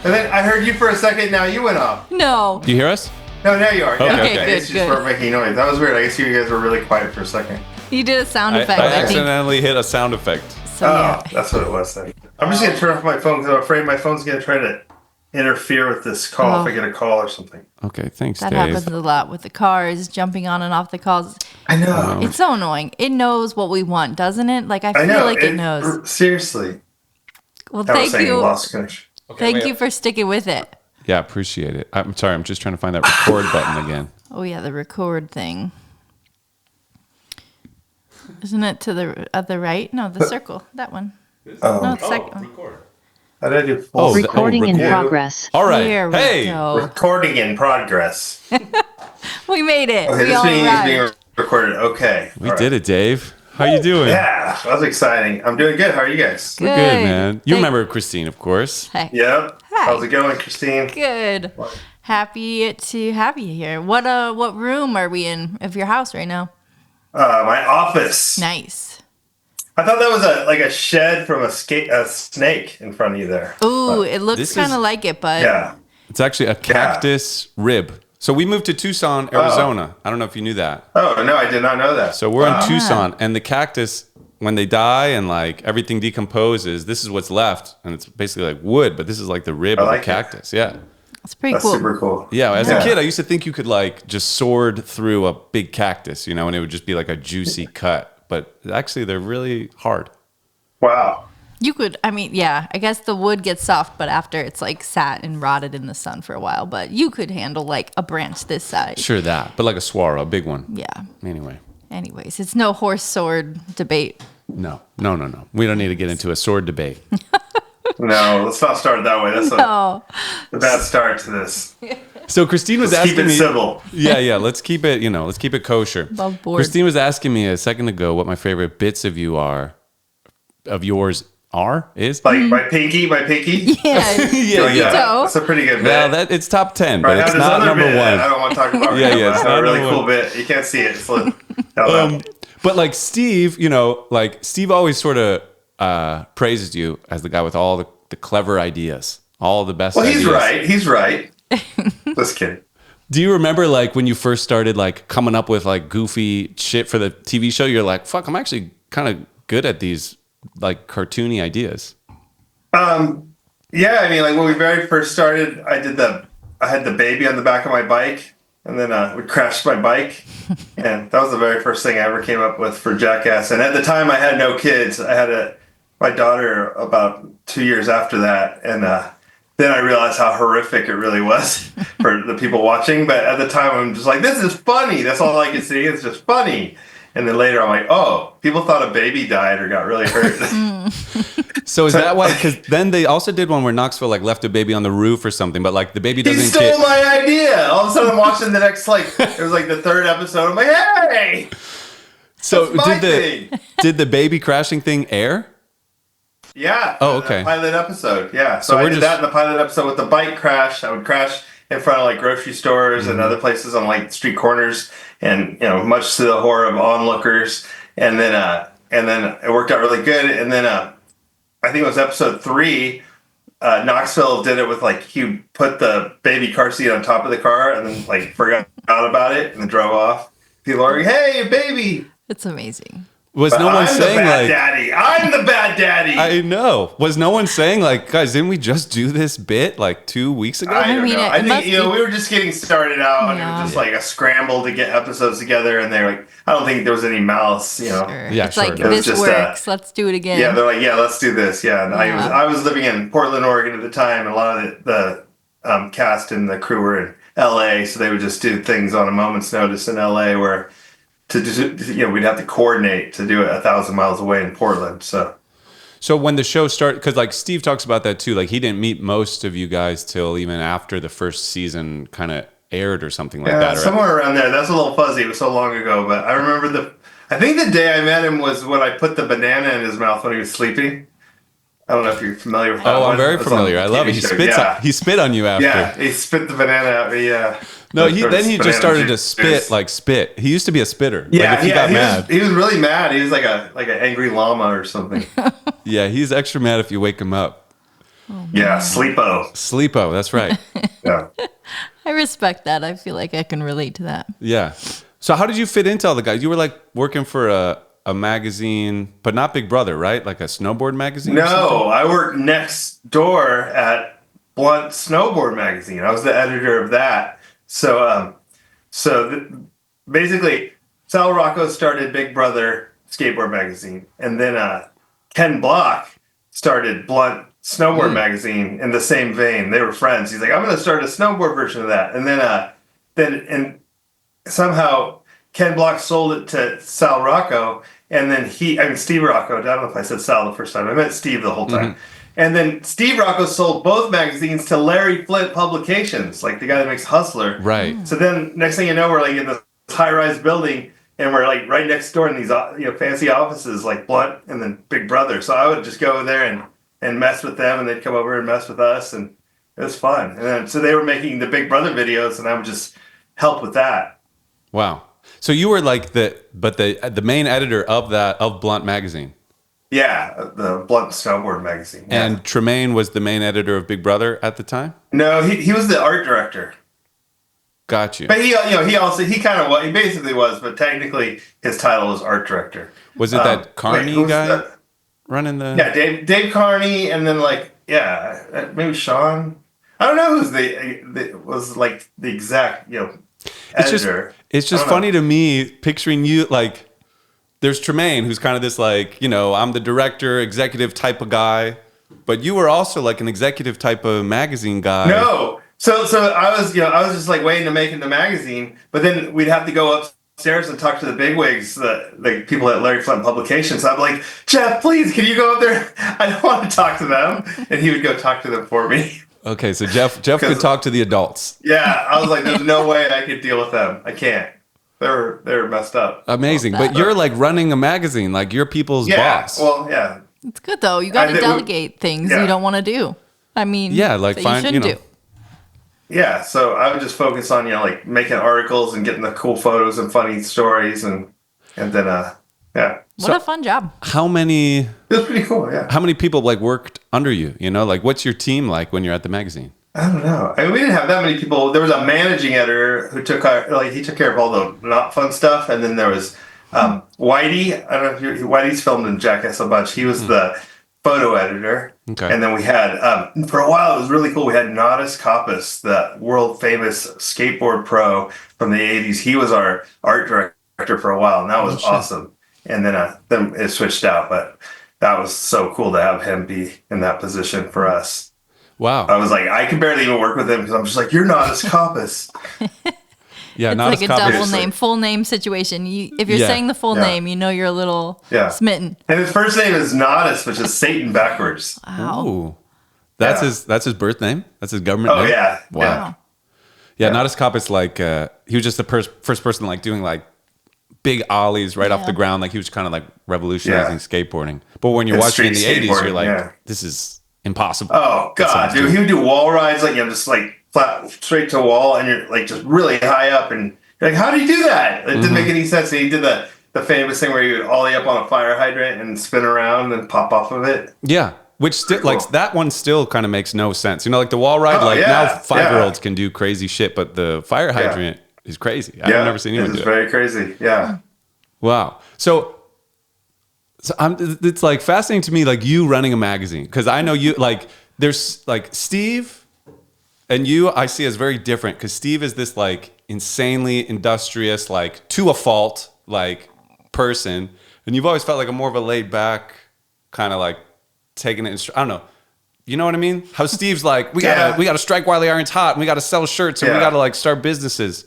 And then I heard you for a second. Now you went off. No. Do you hear us? No, now you are. Okay, Yeah. okay. I guess you just weren't making noise. That was weird. I guess you guys were really quiet for a second. You did a sound effect. I I think. accidentally hit a sound effect. So, yeah. That's what it was then. I'm just going to turn off my phone because I'm afraid my phone's going to try to interfere with this call if I get a call or something. Okay, thanks, That Dave. happens a lot with the cars jumping on and off the calls. I know. It's so annoying. It knows what we want, doesn't it? Like, I feel like it knows. Seriously. Well, I was thank saying you. lost connection. Thank you for sticking with it. Yeah, appreciate it. I'm sorry, I'm just trying to find that record button again. Oh, yeah, the record thing. Isn't it to the right? No, the circle. That one. No, the second one. Record. How did I do? Recording in progress. All right. There we Hey. go. Recording in progress. We made it. Okay, We this all meeting is arrived. being recorded. Okay. We did it, Dave. How you doing? Yeah, that was exciting. I'm doing good. How are you guys? We're good, man. You remember Christine, of course. Hey. Yep. Hi. How's it going, Christine? Good. Happy to have you here. What room are we in of your house right now? My office. Nice. I thought that was a shed from a snake in front of you there. Ooh, it looks this kind of is- like it, but Yeah. It's actually a cactus rib. So we moved to Tucson, Arizona. I don't know if you knew that. Oh, no, I did not know that. So we're in Tucson, and the cactus, when they die and like everything decomposes, this is what's left, and it's basically like wood, but this is like the rib of like the cactus. Yeah. it's pretty That's cool. super cool. Yeah, as a kid, I used to think you could like just sword through a big cactus, and it would just be like a juicy cut. But actually, they're really hard. Wow. You could, I mean, yeah, I guess the wood gets soft, but after it's like sat and rotted in the sun for a while, but you could handle like a branch this size. Sure that, but like a swallow, a big one. Yeah. Anyway. Anyways, it's no horse sword debate. No. We don't need to get into a sword debate. No, let's not start it that way. That's Oh, a bad start to this. So Christine was Let's keep asking it me. civil. Yeah. Let's keep it. Let's keep it kosher. Above board. Christine was asking me a second ago what my favorite bits of yours is. Like my pinky. yeah. Yeah. So- That's a pretty good bit. Well, it's top 10, but Right, it's now, there's not another number bit one. I don't want to talk about. Yeah, right yeah, now, it's but not a really number cool one. bit. You can't see it. So, But like Steve, Steve always sort of praises you as the guy with all the clever ideas, all the best ideas. He's right. This kid. Do you remember like when you first started like coming up with like goofy shit for the TV show? You're like, fuck, I'm actually kind of good at these like cartoony ideas. Yeah, I mean, like when we very first started, I had the baby on the back of my bike, and then we crashed my bike, and that was the very first thing I ever came up with for Jackass. And at the time, I had no kids. I had my daughter about 2 years after that, and then I realized how horrific it really was for the people watching. But at the time, I'm just like, this is funny. That's all I could see. It's just funny. And then later, I'm like, oh, people thought a baby died or got really hurt. So is that why? Because then they also did one where Knoxville like left a baby on the roof or something, but like the baby He doesn't stole my idea. All of a sudden, I'm watching the next, it was like the third episode. I'm like, hey! So That's my thing. did the baby crashing thing air? Yeah. Oh, okay. The pilot episode. Yeah. So we're I did just- that in the pilot episode with the bike crash. I would crash in front of like grocery stores and other places on like street corners, and much to the horror of onlookers. And then it worked out really good. And then I think it was episode 3. Knoxville did it with like he put the baby car seat on top of the car and then like forgot about it and then drove off. People are like, "Hey, baby!" It's amazing. Was But no one I'm saying the bad like? daddy. I'm the bad daddy. I know. Was no one saying like, guys, didn't we just do this bit like 2 weeks ago? I don't mean, know. it I think must we be- were just getting started out, and it Yeah. was just like a scramble to get episodes together. And they're like, I don't think there was any malice, Sure. Yeah, it's sure. like, It was this just, works. Let's do it again. Yeah, they're like, yeah, let's do this. Yeah, and Yeah. I was living in Portland, Oregon at the time, and a lot of the cast and the crew were in L.A., so they would just do things on a moment's notice in L.A. where we'd have to coordinate to do it 1,000 miles away in Portland. So when the show started, because like Steve talks about that too, like he didn't meet most of you guys till even after the first season kind of aired or something like that. Right? Somewhere around there. That's a little fuzzy. It was so long ago, but I remember I think the day I met him was when I put the banana in his mouth when he was sleeping. I don't know if you're familiar with that. Oh, I'm one. very It's on familiar. the I love it. TV He show. spits. Yeah. He spit on you after. Yeah, he spit the banana at me. Yeah. No, Or then he banana just started to juice. spit. He used to be a spitter. Yeah, like if he got he mad. was really mad. He was like an angry llama or something. Yeah, he's extra mad if you wake him up. Yeah, Sleepo. Sleepo, that's right. Yeah. I respect that. I feel like I can relate to that. Yeah. So how did you fit into all the guys? You were like working for a magazine, but not Big Brother, right? Like a snowboard magazine? Or something? No, I worked next door at Blunt Snowboard magazine. I was the editor of that. Basically, Sal Rocco started Big Brother Skateboard magazine, and then Ken Block started Blunt Snowboard magazine in the same vein. They were friends. He's like, I'm going to start a snowboard version of that, and then somehow Ken Block sold it to Sal Rocco, and then Steve Rocco. I don't know if I said Sal the first time. I meant Steve the whole time. Mm-hmm. And then Steve Rocco sold both magazines to Larry Flint Publications, like the guy that makes Hustler. Right. So then next thing you know, we're like in this high-rise building, and we're like right next door in these fancy offices like Blunt and then Big Brother. So I would just go there and mess with them, and they'd come over and mess with us, and it was fun. And then so they were making the Big Brother videos, and I would just help with that. Wow. So you were like the main editor of Blunt magazine. Yeah, the Blunt Snowboard magazine. Yeah. And Tremaine was the main editor of Big Brother at the time? No, he was the art director. Got you. But he basically was, but technically his title was art director. Was it that Carney guy running the? Yeah, Dave Carney, and then maybe Sean. I don't know who's the exact editor. It's just funny to me picturing you like. There's Tremaine, who's kind of this I'm the director, executive type of guy, but you were also like an executive type of magazine guy. No, so I was just like waiting to make it the magazine, but then we'd have to go upstairs and talk to the bigwigs, the people at Larry Flint Publications. I'm like, Jeff, please, can you go up there? I don't want to talk to them, and he would go talk to them for me. Okay, so Jeff could talk to the adults. Yeah, I was like, there's no way I could deal with them. I can't. They're messed up. Amazing. But you're like running a magazine, like you're people's boss. Well, yeah. It's good though. You got to delegate things you don't want to do. I mean, like you shouldn't do. Yeah, so I would just focus on making articles and getting the cool photos and funny stories and then What a fun job. How many? It was pretty cool. Yeah. How many people worked under you? What's your team like when you're at the magazine? I don't know. We didn't have that many people. There was a managing editor who took care of all the not fun stuff, and then there was Whitey. I don't know if Whitey's filmed in Jackass a bunch. He was the photo editor. Okay. And then we had for a while it was really cool. We had Nadas Kappas, the world famous skateboard pro from the '80s. He was our art director for a while, and that was awesome. And then it switched out, but that was so cool to have him be in that position for us. Wow. I was like, I can barely even work with him because I'm just like, you're not as Kappas. Yeah, it's like a double name, full name situation. If you're saying the full name, you're a little smitten. And his first name is Nadas, which is Satan backwards. Wow. Ooh. That's his birth name? That's his government name? Oh, yeah. Wow. Yeah, Nadas Kappas, he was just the first person doing big ollies right off the ground. He was kind of revolutionizing skateboarding. But when you're watching in the 80s, you're like, this is impossible. Oh God, dude, he would do wall rides just flat straight to a wall, and you're just really high up, and you're like, how did he do that? It didn't make any sense. And he did the famous thing where you would ollie up on a fire hydrant and spin around and pop off of it. Yeah, which still that one still kind of makes no sense. The wall ride, now 5-year-olds can do crazy shit, but the fire hydrant is crazy. I've never seen anyone do it. It's very crazy. Yeah. Wow. So it's fascinating to me, you running a magazine, because I know you there's Steve and you I see as very different, because Steve is this insanely industrious, to a fault, person, and you've always felt a more of a laid back kind of taking it. I don't know. You know what I mean? How Steve's we gotta strike while the iron's hot, and we gotta sell shirts, and we gotta start businesses.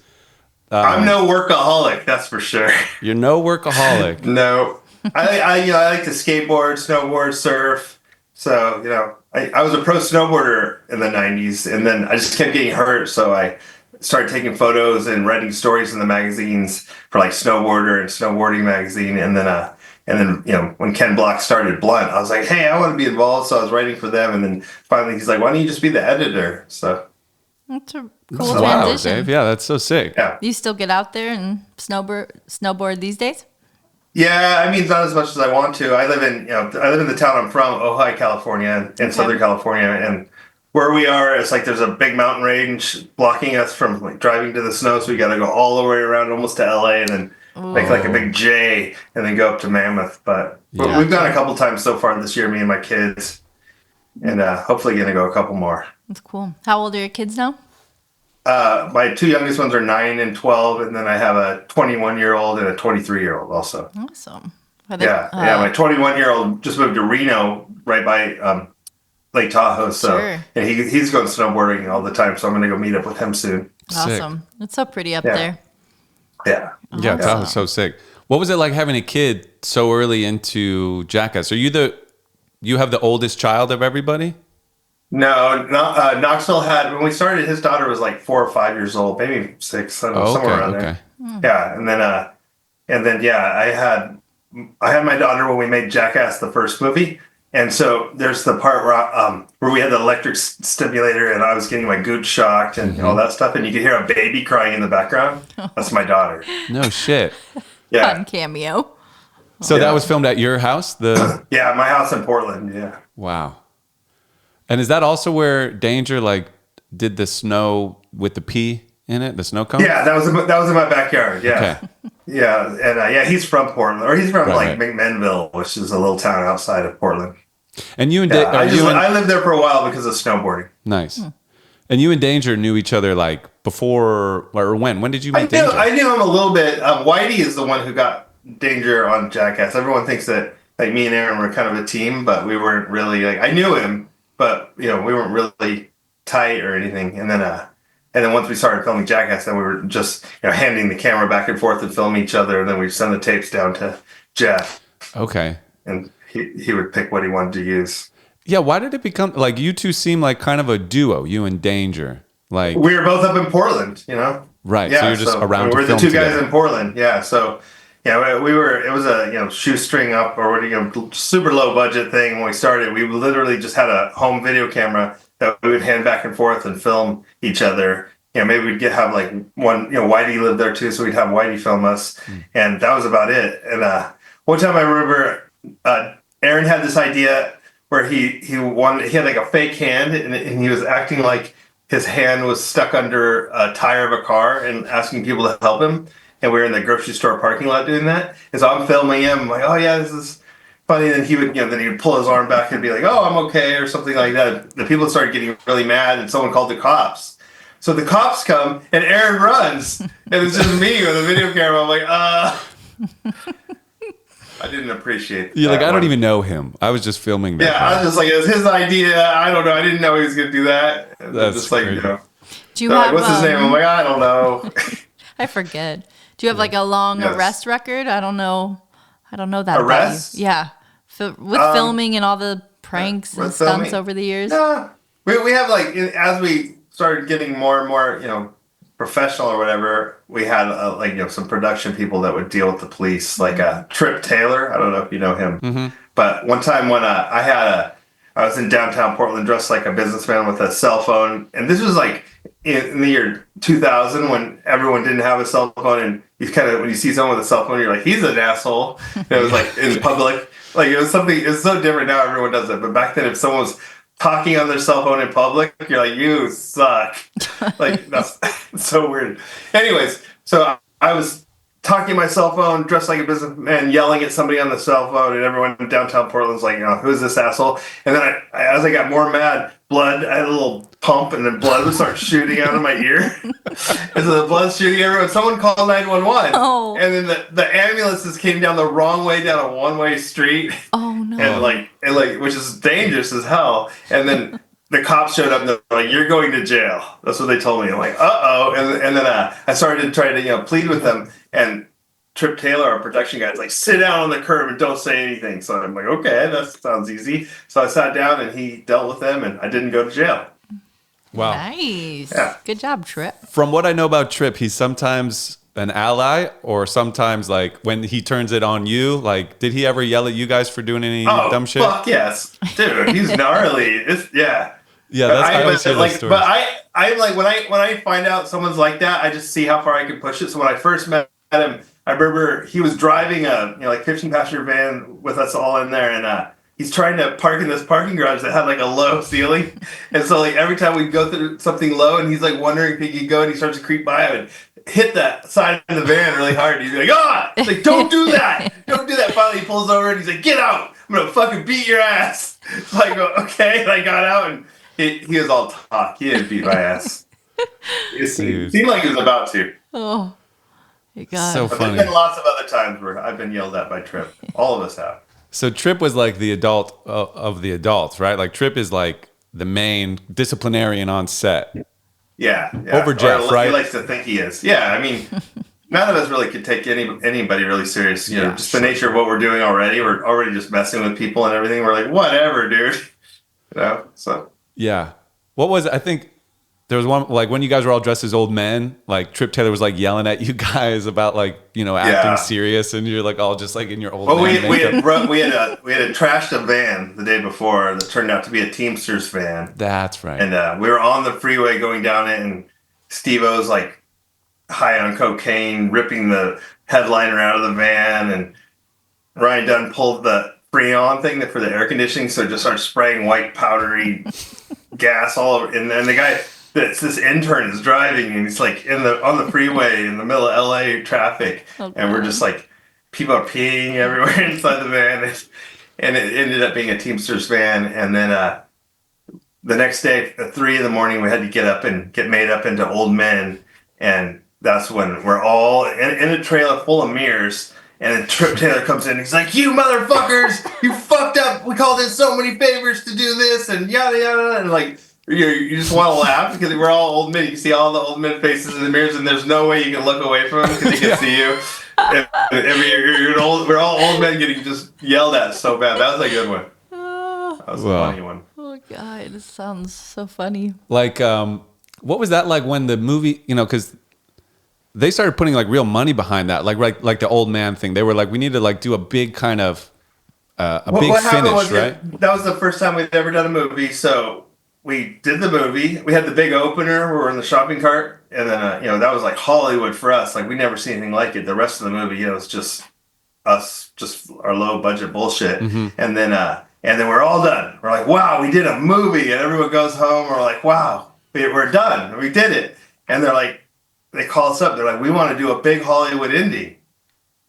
I'm no workaholic, that's for sure. You're no workaholic. No. I like to skateboard, snowboard, surf. So, I was a pro snowboarder in the 90s, and then I just kept getting hurt. So I started taking photos and writing stories in the magazines for Snowboarder and Snowboarding magazine. And then, when Ken Block started Blunt, I was like, hey, I want to be involved. So I was writing for them. And then finally he's like, why don't you just be the editor? So that's a cool transition. Dave. Yeah, that's so sick. Yeah. You still get out there and snowboard these days? Yeah, I mean, not as much as I want to. I live in the town I'm from, Ojai, California, in Southern California, and where we are, it's like there's a big mountain range blocking us from like driving to the snow, so we got to go all the way around almost to LA, and then make like a big J, and then go up to Mammoth. But we've gone a couple times so far this year, me and my kids, and hopefully gonna go a couple more. That's cool. How old are your kids now? My two youngest ones are 9 and 12, and then I have a 21-year-old and a 23-year-old also. Awesome. Yeah, my 21-year-old just moved to Reno, right by Lake Tahoe. So and he's going snowboarding all the time. So I'm going to go meet up with him soon. Awesome. Sick. It's so pretty up there. Yeah. Awesome. Yeah, Tahoe's so sick. What was it like having a kid so early into Jackass? Are you have the oldest child of everybody? No, Knoxville had, when we started, his daughter was like 4 or 5 years old, maybe 6, I don't know, somewhere around there. Yeah, and then I had my daughter when we made Jackass, the first movie, and so there's the part where we had the electric stimulator, and I was getting my gooch shocked and all that stuff, and you could hear a baby crying in the background. That's my daughter. No shit. Yeah. Fun cameo. So that was filmed at your house? Yeah, my house in Portland. Yeah. Wow. And is that also where Danger like did the snow with the pea in it, the snow cone? Yeah, that was in my backyard. Yeah, okay. Yeah, and he's from Portland, or he's from McMinnville, which is a little town outside of Portland. And you and I lived there for a while because of snowboarding. Nice. And you and Danger knew each other like before, or when? When did you meet Danger? I knew him a little bit. Whitey is the one who got Danger on Jackass. Everyone thinks that like me and Aaron were kind of a team, but we weren't really like. I knew him. But we weren't really tight or anything. And then once we started filming Jackass, then we were just handing the camera back and forth and film each other. And then we'd send the tapes down to Jeff. Okay. And he would pick what he wanted to use. Yeah. Why did it become like you two seem like kind of a duo, you and Danger? Like we were both up in Portland, Right. Yeah, so you're just around. We're to the film two guys together. in Portland. Yeah. So. Yeah, we were. It was a shoestring up or super low budget thing when we started. We literally just had a home video camera that we would hand back and forth and film each other. Maybe we'd have like one. Whitey lived there too, so we'd have Whitey film us, and that was about it. And one time I remember Aaron had this idea where he had like a fake hand, and he was acting like his hand was stuck under a tire of a car and asking people to help him. And we were in the grocery store parking lot doing that. And so I'm filming him. I'm like, oh yeah, this is funny. And then he would pull his arm back and be like, oh, I'm okay, or something like that. The people started getting really mad, and someone called the cops. So the cops come, and Aaron runs, and it's just me with a video camera. I'm like, I didn't appreciate that. You're like, I don't even know him. I was just filming that. Yeah, I was just like, it was his idea. I don't know. I didn't know he was going to do that. That's just crazy. Do you have, what's his name? I'm like, I don't know. I forget. Do you have like a long arrest record? I don't know that. Arrests? Yeah. With filming and all the pranks and stunts over the years? No. We have like, as we started getting more and more, professional or whatever, we had some production people that would deal with the police, like Trip Taylor. I don't know if you know him. But one time when I was in downtown Portland dressed like a businessman with a cell phone. And this was like in the year 2000 when everyone didn't have a cell phone. And you when you see someone with a cell phone, you're like, he's an asshole. And it was like in public. Like it was so different now. Everyone does it. But back then, if someone was talking on their cell phone in public, you're like, you suck. Like that's so weird. Anyways, so I was talking on my cell phone, dressed like a businessman, yelling at somebody on the cell phone, and everyone in downtown Portland's like, who's this asshole? And then as I got more mad, I had a little pump, and then blood would start shooting out of my ear. And so the blood's shooting everywhere. Someone called 911. Oh. And then the ambulances came down the wrong way down a one-way street. Oh, no. And which is dangerous as hell. And then the cops showed up and they're like, you're going to jail. That's what they told me. I'm like, uh-oh. And then I started to try to, plead with them. And Trip Taylor, our production guy, is like, sit down on the curb and don't say anything. So I'm like, okay, that sounds easy. So I sat down and he dealt with them and I didn't go to jail. Wow. Nice. Yeah. Good job, Trip. From what I know about Trip, he's sometimes an ally, or sometimes like when he turns it on you, like did he ever yell at you guys for doing any dumb shit? Fuck yes. Dude, he's gnarly. Yeah, I always hear those stories. But I like when I find out someone's like that, I just see how far I can push it. So when I first met him, I remember he was driving a like 15 passenger van with us all in there, and he's trying to park in this parking garage that had like a low ceiling, and so like every time we go through something low, and he's like wondering if he could go, and he starts to creep by him and hit that side of the van really hard. He's like, it's like, don't do that, don't do that. Finally, he pulls over and he's like, get out, I'm gonna fucking beat your ass. So I go, okay, and I got out, and he was all talk. He didn't beat my ass. It seemed like he was about to. Oh, my God. So But funny. there's been lots of other times where I've been yelled at by Trip. All of us have. So Trip was like the adult of the adults, right? Like Trip is like the main disciplinarian on set. Yeah. Over Jeff, right? He likes to think he is. Yeah, I mean, none of us really could take anybody really serious. You know, just the nature of what we're doing already. We're already just messing with people and everything. We're like, whatever, dude. You know, so. Yeah. What was it? I think there was one, like when you guys were all dressed as old men, like Trip Taylor was like yelling at you guys about like, you know, acting serious, and you're like all just like in your old man we makeup. had trashed a van the day before that turned out to be a Teamsters van. That's right. And we were on the freeway going down it, and Steve-O's like high on cocaine, ripping the headliner out of the van, and Ryan Dunn pulled the Freon thing for the air conditioning, so it just started spraying white powdery gas all over. And then the guy, this intern is driving, and he's like on the freeway in the middle of LA traffic, and we're just like, people are peeing everywhere inside the van, and it ended up being a Teamsters van. And then the next day at 3 a.m, we had to get up and get made up into old men, and that's when we're all in a trailer full of mirrors. And then Trip Taylor comes in, he's like, you motherfuckers, you fucked up. We called in so many favors to do this, and yada, yada. And like, you just want to laugh because we're all old men. You can see all the old men faces in the mirrors, and there's no way you can look away from them because he can see you. We're all old men getting just yelled at so bad. That was a good one. That was a funny one. Oh, God, it sounds so funny. Like, what was that like when the movie, you know, because they started putting like real money behind that, like the old man thing. They were like, we need to like do a big kind of big finish, right? That was the first time we'd ever done a movie. So we did the movie. We had the big opener where we're in the shopping cart, and then you know, that was like Hollywood for us. Like we never seen anything like it. The rest of the movie, you know, it's just us, just our low budget bullshit. Mm-hmm. And then we're all done. We're like, wow, we did a movie, and everyone goes home. We're like, wow, we're done. We did it. And they're like, they call us up. They're like, we want to do a big Hollywood indie.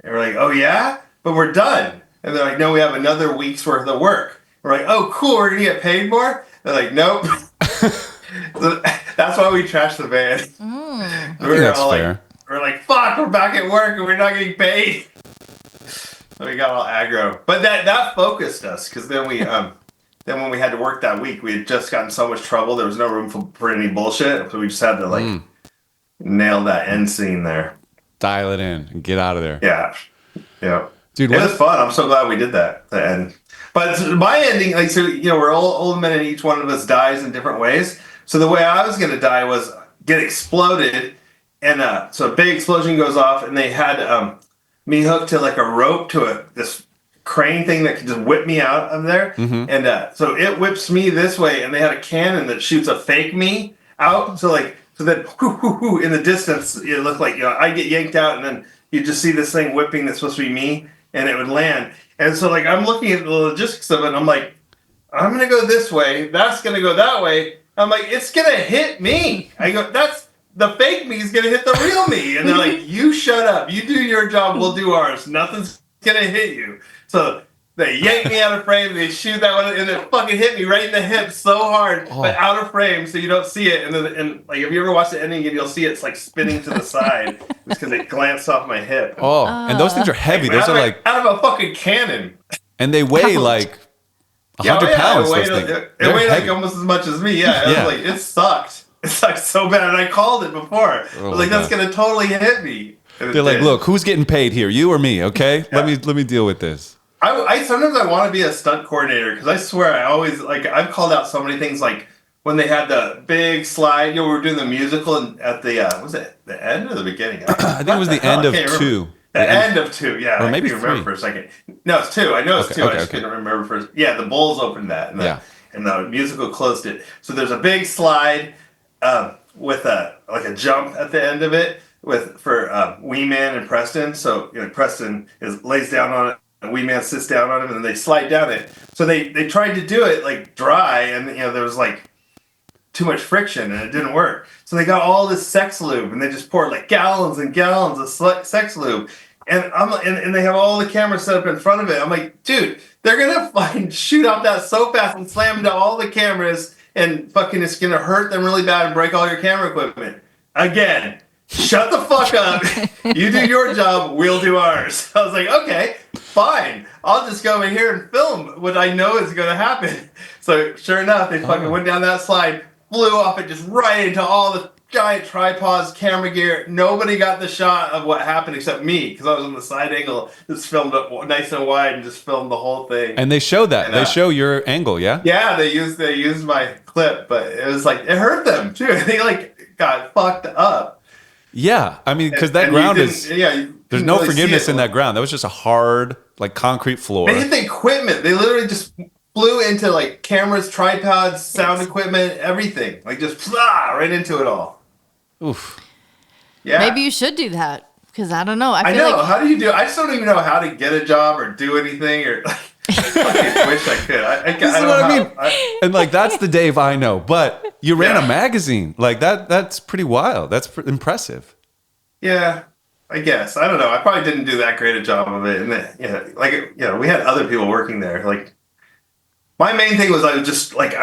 And we're like, oh yeah, but we're done. And they're like, no, we have another week's worth of work. We're like, oh cool, we're gonna get paid more. They're like, nope. So that's why we trashed the van. I think that's fair. We're like, fuck, we're back at work and we're not getting paid. So we got all aggro. But that focused us, because then then when we had to work that week, we had just gotten so much trouble. There was no room for any bullshit. So we just had to like nail that end scene there. Dial it in and get out of there. Yeah. Dude, it was fun. I'm so glad we did that. The end. But my ending, like, so, you know, we're all old men and each one of us dies in different ways. So the way I was going to die was get exploded. And so a big explosion goes off, and they had me hooked to like a rope to this crane thing that could just whip me out of there. Mm-hmm. And so it whips me this way, and they had a cannon that shoots a fake me out. So then in the distance, it looked like, you know, I get yanked out, and then you just see this thing whipping that's supposed to be me, and it would land. And so like I'm looking at the logistics of it, and I'm like, I'm going to go this way. That's going to go that way. I'm like, it's going to hit me. I go, that's the fake me is going to hit the real me. And they're like, you shut up. You do your job. We'll do ours. Nothing's going to hit you. So they yank me out of frame. They shoot that one, and it fucking hit me right in the hip so hard, but out of frame, so you don't see it. And like, if you ever watch the ending, you'll see it's like spinning to the side just because it glanced off my hip. And those things are heavy. Those are like out of a fucking cannon. And they weigh like 100 pounds. It weighed like almost as much as me. Yeah, I was like, it sucked. It sucked so bad, and I called it before. I was like, that's gonna totally hit me. They're like, look, who's getting paid here? You or me? Okay, let me deal with this. I sometimes I want to be a stunt coordinator, because I swear I always, like, I've called out so many things, like when they had the big slide. You know, we were doing the musical, and at the was it the end or the beginning? I think it was the end of 2. The end of 2, yeah. Or maybe I can't remember for a second. No, it's 2. I know it's 2. I just couldn't remember first. Yeah, the Bulls opened that, and the musical closed it. So there's a big slide with a jump at the end of it, for Wee Man and Preston. So Preston lays down on it, and Wee Man sits down on him, and then they slide down it. So they tried to do it like dry, and there was like too much friction, and it didn't work. So they got all this sex lube, and they just poured like gallons and gallons of sex lube. And they have all the cameras set up in front of it. I'm like, dude, they're gonna fucking shoot out that so fast and slam into all the cameras, and fucking it's gonna hurt them really bad and break all your camera equipment. Again, shut the fuck up. You do your job, we'll do ours. I was like, okay, fine. I'll just go over here and film what I know is gonna happen. So sure enough, they fucking went down that slide, flew off it just right into all the giant tripods, camera gear. Nobody got the shot of what happened except me, because I was on the side angle, just filmed it nice and wide and just filmed the whole thing. And they show that. They show your angle, yeah? Yeah, they used my clip, but it was like, it hurt them too. They like got fucked up. Yeah, I mean, because that ground is... there's no really forgiveness in that ground. That was just a hard, like, concrete floor. They hit the equipment. They literally just flew into like cameras, tripods, sound equipment, everything. Like just right into it all. Oof. Yeah. Maybe you should do that, because I don't know. I know. Like... How do you do it? I just don't even know how to get a job or do anything. Or I wish I could. This is what I mean. And like, that's the Dave I know. But you ran a magazine. Like that's pretty wild. That's impressive. Yeah, I guess. I don't know. I probably didn't do that great a job of it. And we had other people working there. Like, my main thing was I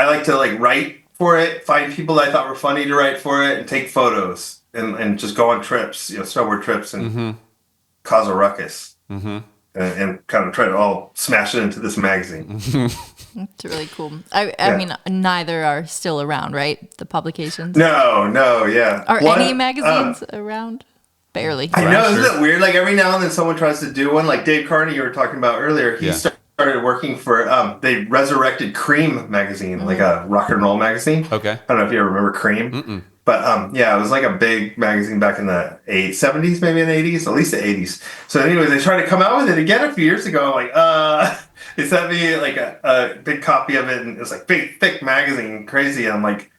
like to like write for it, find people that I thought were funny to write for it, and take photos and just go on trips, snowboard trips, and cause a ruckus, and kind of try to all smash it into this magazine. It's really cool. I mean, neither are still around, right? The publications. No, yeah. Are any magazines around? Barely. I know, isn't it weird? Like every now and then someone tries to do one. Like Dave Carney, you were talking about earlier. He started working for, they resurrected Cream magazine, like a rock and roll magazine. Okay. I don't know if you ever remember Cream. But it was like a big magazine back in the 70s, maybe in the 80s, at least the 80s. So anyways, they tried to come out with it again a few years ago. I'm like, they sent me like a big copy of it, and it was like big, thick magazine, crazy. And I'm like,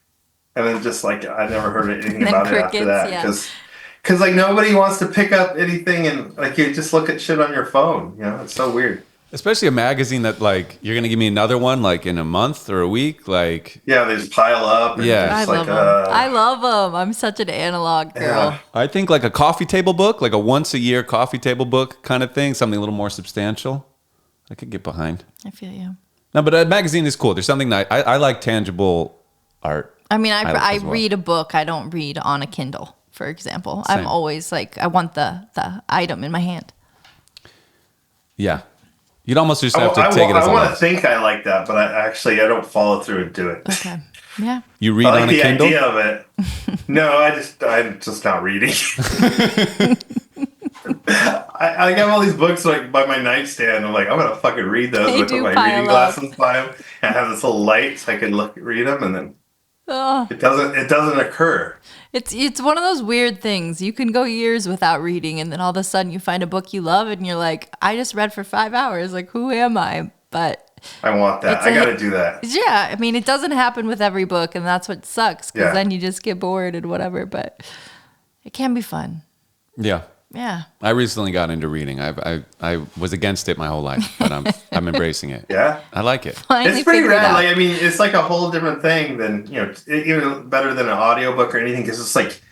and then just like, I never heard anything about it after that. Because like nobody wants to pick up anything, and like you just look at shit on your phone. It's so weird. Especially a magazine that like you're gonna give me another one like in a month or a week, like they just pile up. And I love them. I love them. I'm such an analog girl. Yeah. I think like a coffee table book, like a once a year coffee table book kind of thing, something a little more substantial. I could get behind. I feel you. No, but a magazine is cool. There's something that I like tangible art. I mean, I read a book. I don't read on a Kindle, for example. Same. I'm always like, I want the item in my hand. Yeah. You'd almost just have to take it as I a want to loss. think I like that, but I don't follow through and do it. Okay. Yeah. You read I like on a the Kindle? idea of it. No, I'm just not reading. I have all these books like by my nightstand. I'm like, I'm gonna fucking read those. They With do my pile reading up. glasses by them, and I have this little light so I can read them, and then it doesn't occur. It's one of those weird things. You can go years without reading, and then all of a sudden you find a book you love, and you're like, I just read for 5 hours. Like, who am I? But I want that. I gotta do that. yeah, I mean, it doesn't happen with every book, and that's what sucks, because Yeah. then you just get bored and whatever. But it can be fun. Yeah. Yeah. I recently got into reading. I was against it my whole life, but I'm embracing it. Yeah. I like it. Finally It's pretty figured it rad. out. Like, I mean, it's like a whole different thing than, even better than an audiobook or anything, because it's like,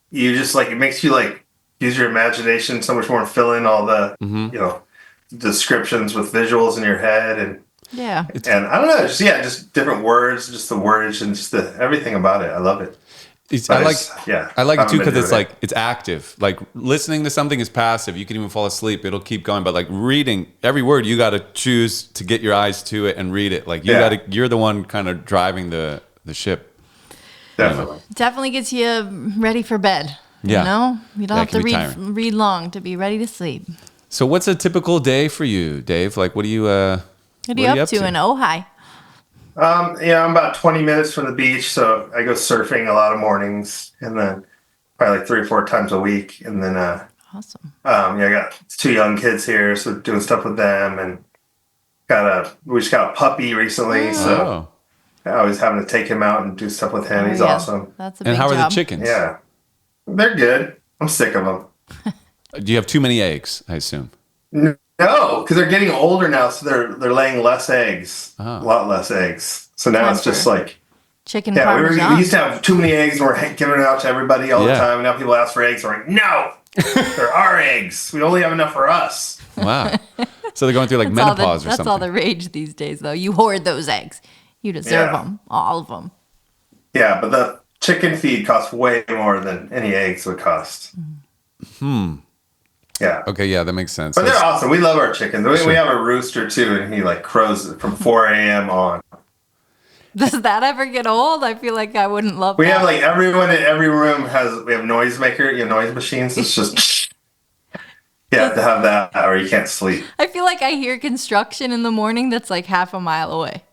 you just like, it makes you like use your imagination so much more and fill in all the, descriptions with visuals in your head. And Yeah. and I don't know, just different words, just the words and just everything about it. I love it. I like it too, because been it's like, it's active. Like listening to something is passive. You can even fall asleep. It'll keep going. But like reading, every word you got to choose to get your eyes to it and read it. Like you're the one kind of driving the ship. Definitely. Definitely gets you ready for bed. Yeah. You know? You don't have to can be tiring. read long to be ready to sleep. So what's a typical day for you, Dave? Like, what are you What are you up to in Ojai? I'm about 20 minutes from the beach, so I go surfing a lot of mornings, and then probably like 3 or 4 times a week. And then, Awesome. I got 2 young kids here, so doing stuff with them, and we just got a puppy recently, so I was having to take him out and do stuff with him. He's awesome. That's a big And how are the job. chickens? Yeah, they're good. I'm sick of them. Do you have too many eggs? I assume. No, because they're getting older now, so they're laying less eggs, Oh. a lot less eggs. So now Time it's just for like, chicken yeah, we parmesan. used to have too many eggs, and we're giving it out to everybody all the time. And now people ask for eggs. We're like, no, there are eggs. We only have enough for us. Wow. So they're going through like That's all menopause or that's something. all the rage these days, though. You hoard those eggs. You deserve them, all of them. Yeah, but the chicken feed costs way more than any eggs would cost. Yeah. Okay, yeah, that makes sense. But they're awesome. We love our chickens. We have a rooster too, and he like crows from 4 a.m. on. Does that ever get old? I feel like I wouldn't love We that. have like everyone in every room we have noise noise machines. It's just you have to have that or you can't sleep. I feel like I hear construction in the morning that's like half a mile away.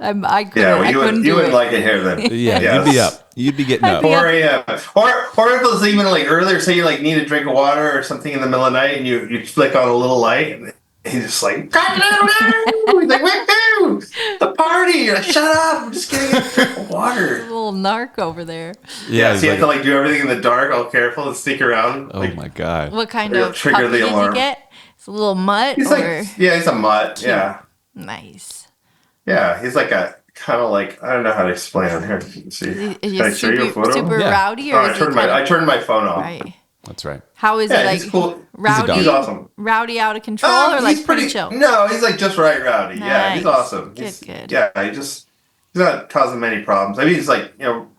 I couldn't, Yeah, well, I couldn't do wouldn't it. like it here then. Yeah, Yes. you'd be up. You'd be getting up. 4 a.m. Or if it was even like earlier, say you like need a drink of water or something in the middle of the night and you flick on a little light and he's just like, he's like, woohoo! The party! You're like, shut up! I'm just getting a drink of water. Little narc over there. Yeah, he's so you like, have to like do everything in the dark, all careful and sneak around. oh like, my God. What kind It'll of trigger puppy the did alarm. you get? It's a little mutt He's or like, yeah, he's a mutt. Yeah. nice. Yeah, he's like a kind of like, I don't know how to explain him. Here, let's see. Is Can he I show you a super, photo? super Yeah. rowdy Oh, or I is he turned kind my phone off. right? That's right. How is Yeah, it like he's cool. rowdy? He's awesome. Rowdy out of control or like he's pretty chill? No, he's like just right rowdy. Yeah, he's Nice. awesome. Good, He's, good. Yeah, he's not causing many problems. I mean, he's like,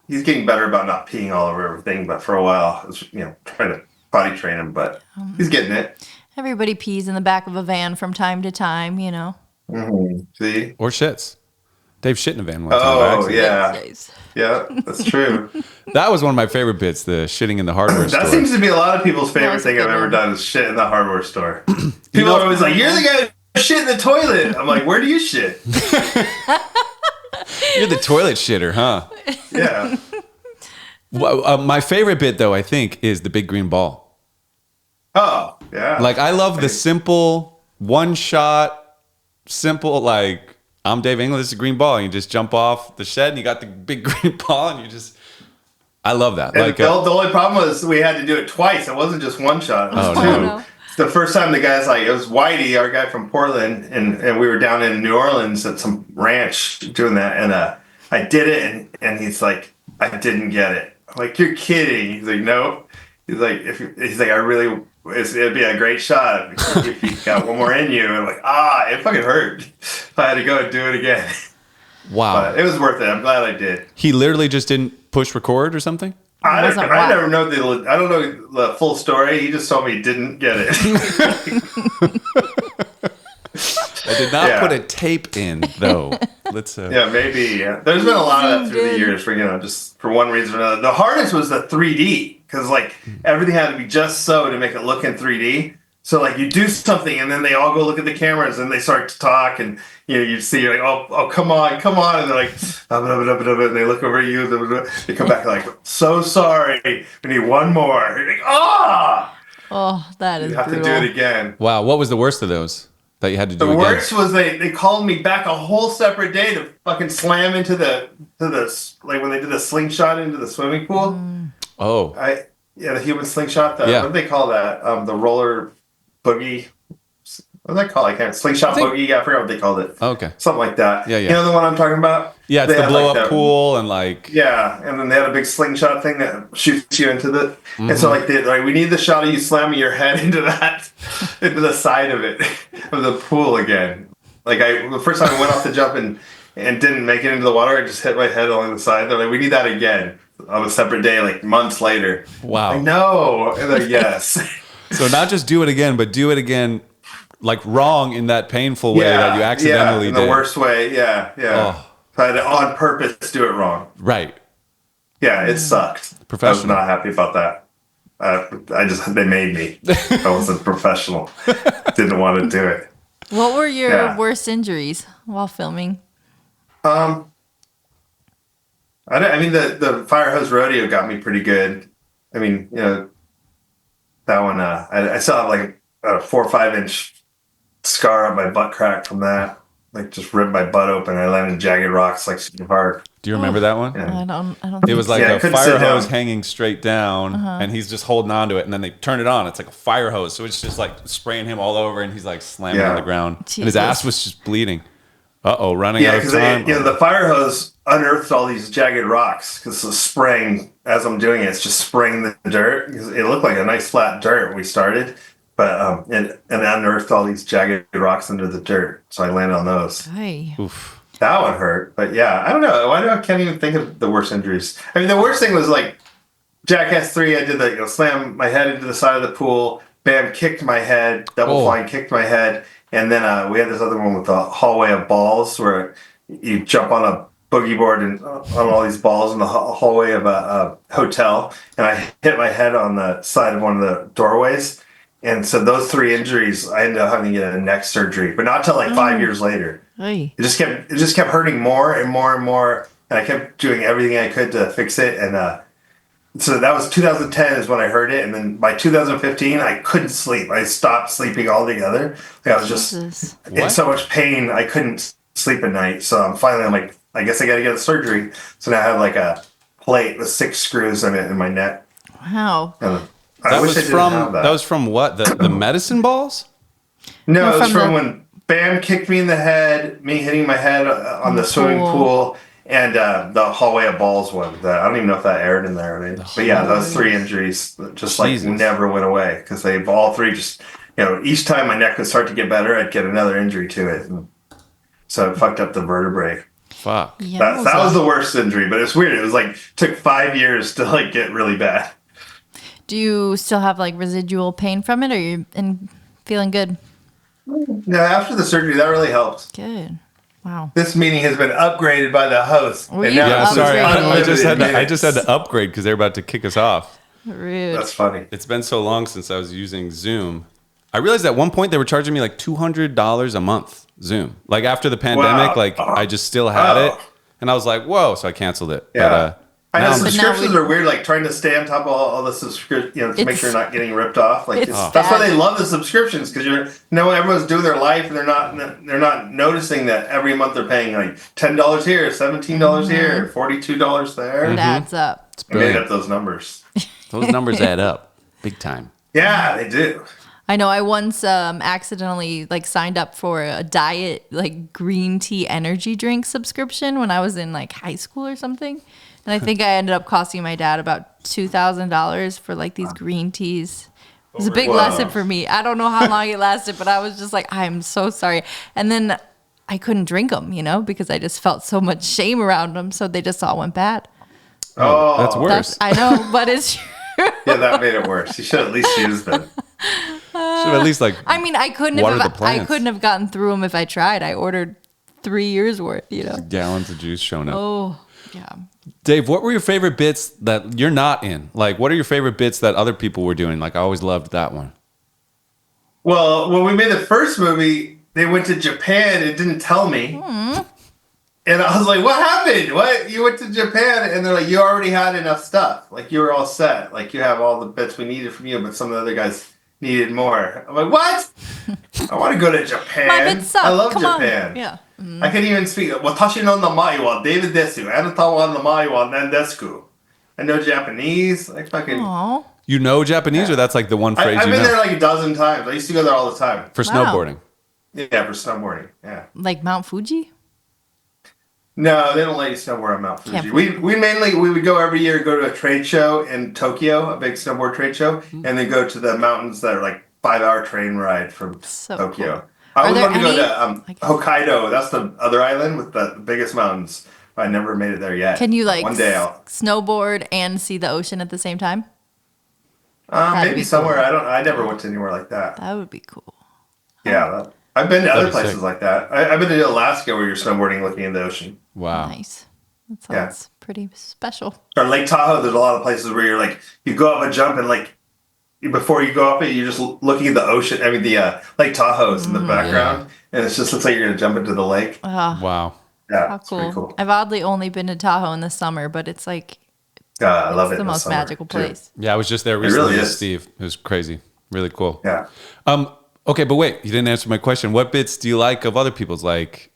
he's getting better about not peeing all over everything, but for a while, I was, trying to potty train him, but he's getting it. Everybody pees in the back of a van from time to time, Mm-hmm. See? Or shits. Dave shit in a van one time. by Oh, accident. yeah. Yes. Yeah, that's true. That was one of my favorite bits, the shitting in the hardware store. That seems to be a lot of people's That favorite was a thing I've good ever one. done is shit in the hardware store. People are always like, "You're the guy who shit in the toilet." I'm like, "Where do you shit?" You're the toilet shitter, huh? Yeah. Well, my favorite bit, though, I think, is the big green ball. Oh, yeah. Like, I love the simple, one-shot, simple, like, I'm Dave England, this is a green ball. And you just jump off the shed, and you got the big green ball, and you just... I love that. And Like, the only problem was we had to do it twice. It wasn't just one shot. It was Oh, two. no. no. The first time the guy's like, it was Whitey, our guy from Portland, and we were down in New Orleans at some ranch doing that, and I did it, and he's like, I didn't get it. I'm like, you're kidding. He's like, no. He's like, I really, it'd be a great shot if you got one more in you. And I'm like, it fucking hurt. I had to go and do it again. wow. But it was worth it. I'm glad I did. He literally just didn't push record or soming? I wasn't don't wild. never know I don't know the full story. He just told me he didn't get it. I did not Yeah. put a tape in, though. Let's. Yeah, maybe. Yeah. There's been a lot of that through the Good. years for, just for one reason or another. The hardest was the 3D because, like, everything had to be just so to make it look in 3D. So, like, you do something and then they all go look at the cameras and they start to talk and, you see, you're like, oh, come on. And they're like, and they look over at you. They come back like, so sorry. We need one more. You're like, Oh, that is You have brutal. to do it again. Wow. What was the worst of those that you had to do The again? worst was they called me back a whole separate day to fucking slam into the like when they did the slingshot into the swimming pool. Oh. The human slingshot. Yeah. What do they call that? The roller boogie. What do they call it? I can't. Slingshot boogie. Yeah, I forgot what they called it. Okay. Something like that. Yeah, yeah. You know the one I'm talking about? Yeah, it's They the had, blow like, up pool and like. Yeah, and then they had a big slingshot thing that shoots you into the. And so Mm-hmm. like we need the shot of you slamming your head into into the side of it, of the pool again. Like the first time I went off the jump and didn't make it into the water, I just hit my head along the side. They're like, we need that again on a separate day, like months later. Wow. I know. And they're like, yes. So not just do it again, but do it again, like wrong in that painful way that you accidentally in did. the worst way. Yeah. Oh. I had to on purpose do it wrong. Right. Yeah, it sucked. I was Professional. not happy about that. They made me. I wasn't professional. Didn't want to do it. What were your Yeah. worst injuries while filming? I mean, the fire hose rodeo got me pretty good. I mean, that one, I still have like a 4 or 5 inch scar on my butt crack from that. like just ripped my butt open. I landed in jagged rocks like super hard. Do you remember that one? Yeah. I don't It think was like Yeah, I a couldn't fire sit hose down. hanging straight down, and he's just holding on to it, and then they turn it on. It's like a fire hose, so it's just like spraying him all over, and he's like slamming on the ground, and his Jesus. ass was just bleeding. Running Yeah, out of because time. the fire hose unearthed all these jagged rocks because the spraying as I'm doing it, it's just spraying the dirt. 'Cause it looked like a nice flat dirt when we started, but and unearthed all these jagged rocks under the dirt. So I landed on those. Hey. Oof. That one hurt, but yeah, I don't know. I can't even think of the worst injuries. I mean, the worst thing was like Jackass 3. I did the slam my head into the side of the pool. Bam, kicked my head. Double flying, kicked my head. And then we had this other one with a hallway of balls where you jump on a boogie board and on all these balls in the hallway of a hotel. And I hit my head on the side of one of the doorways. And so those 3 injuries, I ended up having to get a neck surgery, but not till like 5 years later. Hey. It just kept hurting more and more and more. And I kept doing everything I could to fix it. And so that was 2010 is when I heard it. And then by 2015, I couldn't sleep. I stopped sleeping altogether. Like I was just Jesus. in so much pain, I couldn't sleep at night. So I'm like, I guess I got to get a surgery. So now I have like a plate with 6 screws in it in my neck. Wow. And I That wish I was didn't have that. that was from what? The medicine balls? No, No, it was from from the- when Bam kicked me in the head, me hitting my head on the swimming pool, and the hallway of balls one. I don't even know if that aired in there. But yeah, those 3 injuries just Jesus. like never went away because they all 3 just, each time my neck would start to get better, I'd get another injury to it. And so it fucked up the vertebrae. Fuck. Yeah, That was the worst injury, but it's weird. It was like, took 5 years to like get really bad. Do you still have like residual pain from it, or you feeling good? No, after the surgery, that really helped. Good. Wow. This meeting has been upgraded by the host. Were and you now Yeah, it's sorry. I just had unlimited to upgrade because they're about to kick us off. Rude. That's funny. It's been so long since I was using Zoom. I realized at one point they were charging me like $200 a month Zoom. Like after the pandemic, Wow. like I just still had Oh. it, and I was like, "Whoa!" So I canceled it. Yeah. But, I now know I'm- subscriptions are weird, like trying to stay on top of all the subscriptions, to make It's- sure you're not getting ripped off. Like it's that's why bad. they love the subscriptions because everyone's doing their life and they're not noticing that every month they're paying like $10 here, $17 here, $42 there. It adds up. I made up those numbers. those numbers add up big time. Yeah, they do. I know I once accidentally like signed up for a diet like green tea energy drink subscription when I was in like high school or something. And I think I ended up costing my dad about $2,000 for like these green teas. It was a big Wow. lesson for me. I don't know how long it lasted, but I was just like, I'm so sorry. And then I couldn't drink them, because I just felt so much shame around them. So they just all went bad. Oh, That's worse. I know, but it's true. Yeah, that made it worse. You should at least use them. Should at least like. I mean, I couldn't Water the have. I plants. couldn't have gotten through them if I tried. I ordered 3 years worth. Gallons of juice showing up. Oh, yeah. Dave, what were your favorite bits that you're not in? Like, what are your favorite bits that other people were doing? Like, I always loved that one. Well, when we made the first movie, they went to Japan and didn't tell me. And I was like, what happened? What? You went to Japan? And they're like, you already had enough stuff. Like, you were all set. Like, you have all the bits we needed from you, but some of the other guys needed more. I'm like, what? I want to go to Japan. My bits suck. I love Come Japan. on. Yeah. I can't even speak. Watashi no namae wa David desu. Anata wa namae wa Nandesku. I know Japanese. I fucking... Oh, You know Japanese, or that's like the one phrase I've you been know there like a dozen times. I used to go there all the time. for Wow. snowboarding? Yeah, for snowboarding. Yeah. like Mount Fuji? No, they don't let you snowboard on Mount Fuji. Can't- We would go every year, go to a trade show in Tokyo, a big snowboard trade show, and then go to the mountains that are like 5-hour train ride from So Tokyo. cool. I Are always there wanted to go any- to I guess- Hokkaido. That's the other island with the biggest mountains. I never made it there yet. Can you like one day out? snowboard and see the ocean at the same time? Maybe be somewhere. cool. I never went to anywhere like that. That would be cool. Yeah, I've been to other That'd be places sick. like that. I've been to Alaska where you're snowboarding looking at the ocean. Wow. Nice. That Yeah. sounds pretty special. Or Lake Tahoe, there's a lot of places where you're like, you go up a jump and like, before you go up it, you're just looking at the ocean. I mean, the Lake Tahoe's in the background, and it just looks like you're going to jump into the lake. Wow. Yeah, How it's pretty cool. cool. I've oddly only been to Tahoe in the summer, but it's like I love it. the in most summer, magical too. place. Yeah, I was just there recently really with is. Steve. It was crazy. Really cool. Yeah. Okay, but wait, you didn't answer my question. What bits do you like of other people's? Like,